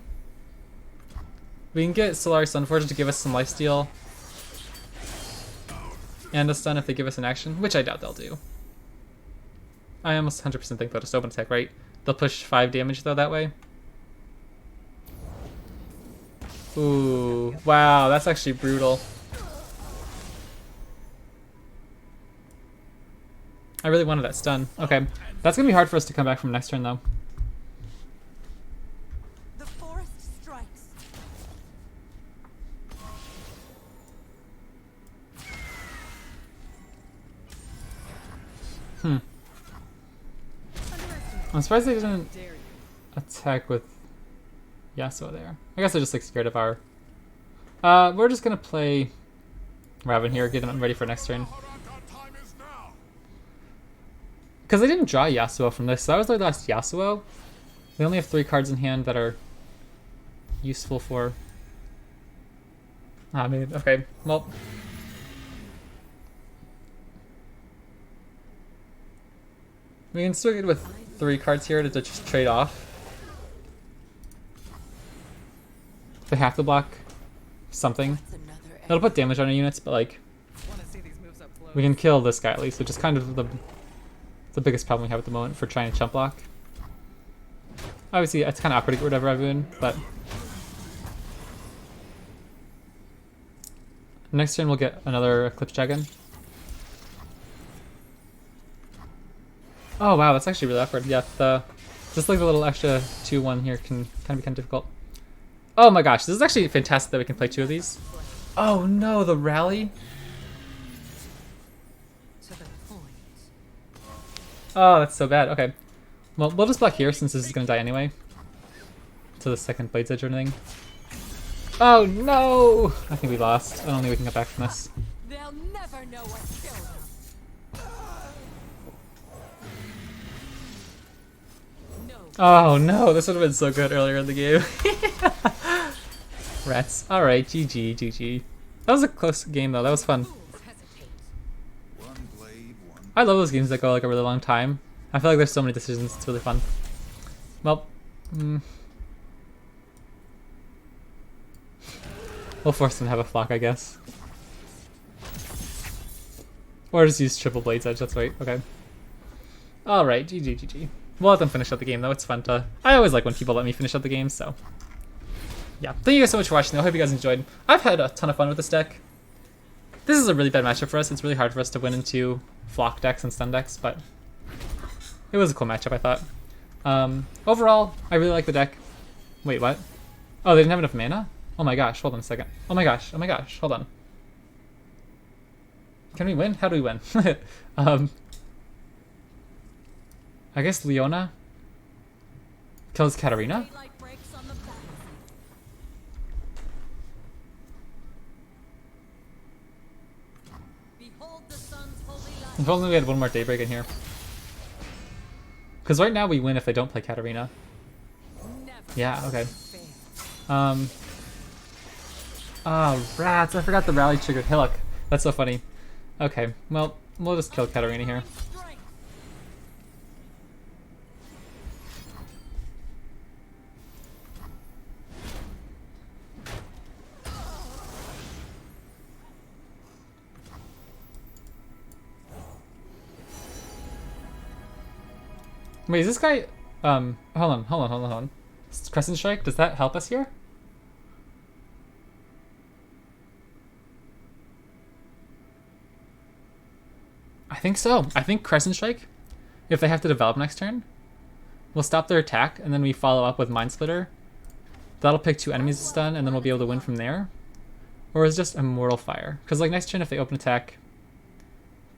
We can get Solari Sunforge to give us some lifesteal. And a stun if they give us an action, which I doubt they'll do. I almost 100% think they'll just open attack, right? They'll push 5 damage though that way. Ooh, wow, that's actually brutal. I really wanted that stun. Okay, that's gonna be hard for us to come back from next turn though. The forest strikes. I'm surprised they didn't attack with Yasuo there. I guess they're just like scared of our... we're just gonna play Raven here, get them ready for next turn. Because they didn't draw Yasuo from this, so that was their last Yasuo. They only have 3 cards in hand that are useful for... Ah, man, okay, well... We can still get with 3 cards here to just trade off. They have to block something. It'll put damage on our units, but like Want to see these moves up close? we can kill this guy at least, which is kind of the biggest problem we have at the moment for trying to chump block. Obviously, it's kind of awkward to get rid of Raboon, but next turn we'll get another Eclipse Dragon. Oh wow, that's actually really awkward. Yeah, just like the little extra 2/1 here can kind of become difficult. Oh my gosh, this is actually fantastic that we can play 2 of these. Oh no, the rally. To the point. Oh, that's so bad. Okay. Well, we'll just block here since this is going to die anyway. To the second Blade's Edge or anything. Oh no! I think we lost. I don't think we can get back from this. They'll never know what killed them. No. Oh no, this would have been so good earlier in the game. Rats. Alright, GG, GG. That was a close game though, that was fun. Fools hesitate. One blade, one. I love those games that go like a really long time. I feel like there's so many decisions, it's really fun. Well, we'll force them to have a flock, I guess. Or just use triple Blade's Edge, that's right, okay. Alright, GG, GG. We'll let them finish out the game though, it's fun to... I always like when people let me finish out the game, so... Yeah, thank you guys so much for watching, I hope you guys enjoyed. I've had a ton of fun with this deck. This is a really bad matchup for us, it's really hard for us to win into flock decks and stun decks, but... It was a cool matchup, I thought. Overall, I really like the deck. Wait, what? Oh, they didn't have enough mana? Oh my gosh, hold on a second. Oh my gosh, hold on. Can we win? How do we win? I guess Leona kills Katarina? Daylight breaks on the battlefield. Behold the sun's holy light. If only we had one more Daybreak in here. Because right now we win if they don't play Katarina. Never. Yeah, okay. Fair. Oh, rats, I forgot the rally triggered Hillock. That's so funny. Okay, well, we'll just kill Katarina here. Strength. Wait, is this guy, hold on. Crescent Strike, does that help us here? I think so. I think Crescent Strike, if they have to develop next turn, we'll stop their attack, and then we follow up with Mind Splitter. That'll pick 2 enemies to stun, and then we'll be able to win from there. Or is it just Immortal Fire? Because like next turn, if they open attack,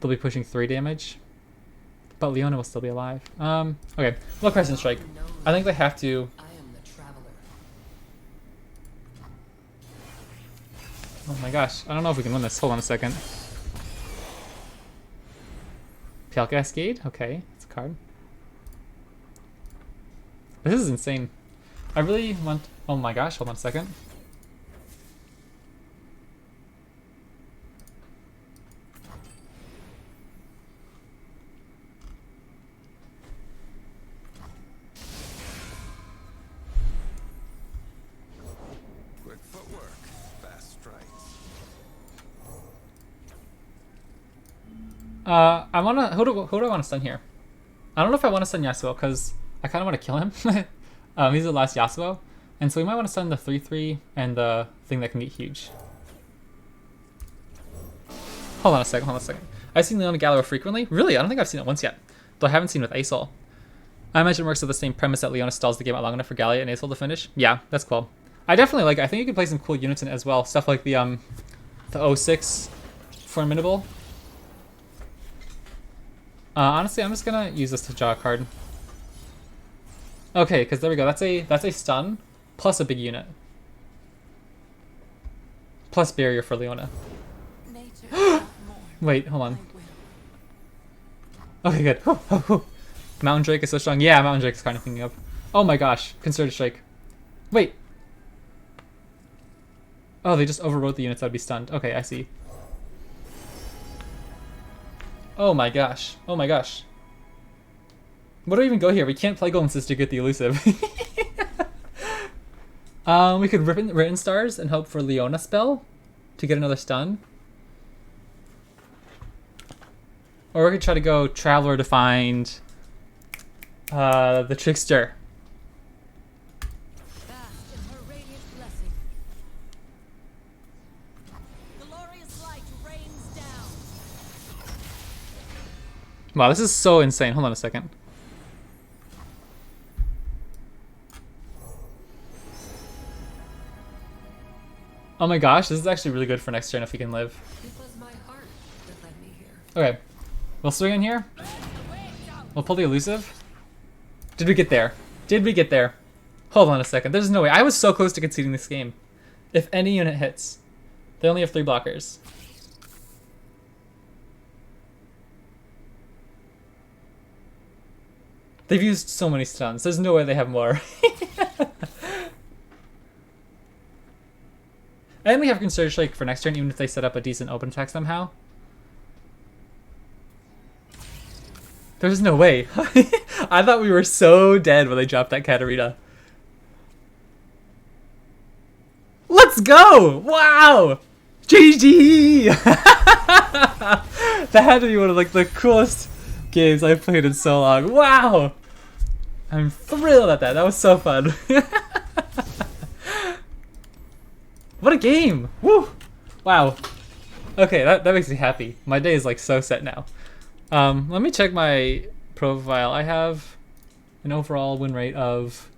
they'll be pushing 3 damage. But Leona will still be alive. Okay, well, Crescent Strike. I think they have to... I am the traveler. Oh my gosh, I don't know if we can win this. Hold on a second. Pale Cascade? Okay, it's a card. This is insane. I really want... Oh my gosh, hold on a second. Quick footwork, fast strikes. I wanna... Who do I want to stun here? I don't know if I want to stun Yasuo, because I kind of want to kill him. He's the last Yasuo. And so we might want to stun the 3/3 and the thing that can get huge. Hold on a second. I've seen Leona Gallo frequently. Really? I don't think I've seen it once yet. Though I haven't seen it with Asol. I imagine it works with the same premise that Leona stalls the game out long enough for Gallia and Asol to finish. Yeah, that's cool. I definitely like it. I think you can play some cool units in it as well. Stuff like the 06 Formidable. Honestly, I'm just gonna use this to draw a card. Okay, because there we go. That's a stun plus a big unit. Plus barrier for Leona. Nature is not more. Wait, hold on. I will. Okay, good. Mountain Drake is so strong. Yeah, Mountain Drake is kind of thinking of. Oh my gosh, Concerted Strike. Wait. Oh, they just overrode the units that would be stunned. Okay, I see. Oh my gosh. Oh my gosh. What do we even go here? We can't play Golden Sister to get the elusive. We could Written Stars and hope for Leona spell. to get another stun. Or we could try to go Traveler to find the Trickster. Bask in her radiant blessing. Glorious light rains down. Wow, this is so insane. Hold on a second. Oh my gosh, this is actually really good for next turn if we can live. It was my heart that led me here. Okay, we'll swing in here. We'll pull the elusive. Did we get there? Did we get there? Hold on a second. There's no way. I was so close to conceding this game. If any unit hits, they only have 3 blockers. They've used so many stuns. There's no way they have more. And we have Concerted Strike for next turn, even if they set up a decent open attack somehow. There's no way. I thought we were so dead when they dropped that Katarina. Let's go! Wow! GG! That had to be one of like the coolest games I've played in so long. Wow! I'm thrilled at that. That was so fun. What a game! Woo! Wow. Okay, that makes me happy. My day is like so set now. Let me check my profile. I have an overall win rate of...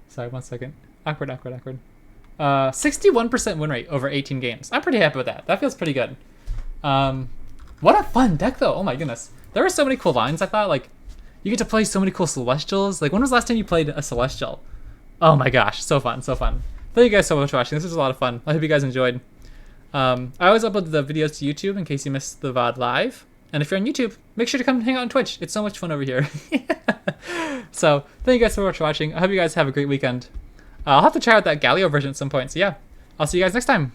Sorry, 1 second. Awkward. 61% win rate over 18 games. I'm pretty happy with that. That feels pretty good. What a fun deck though. Oh my goodness. There were so many cool lines. I thought like you get to play so many cool Celestials. Like when was the last time you played a Celestial? Oh my gosh, so fun, so fun. Thank you guys so much for watching. This was a lot of fun. I hope you guys enjoyed. I always upload the videos to YouTube in case you missed the VOD live. And if you're on YouTube, make sure to come hang out on Twitch. It's so much fun over here. So thank you guys so much for watching. I hope you guys have a great weekend. I'll have to try out that Galio version at some point. So yeah, I'll see you guys next time.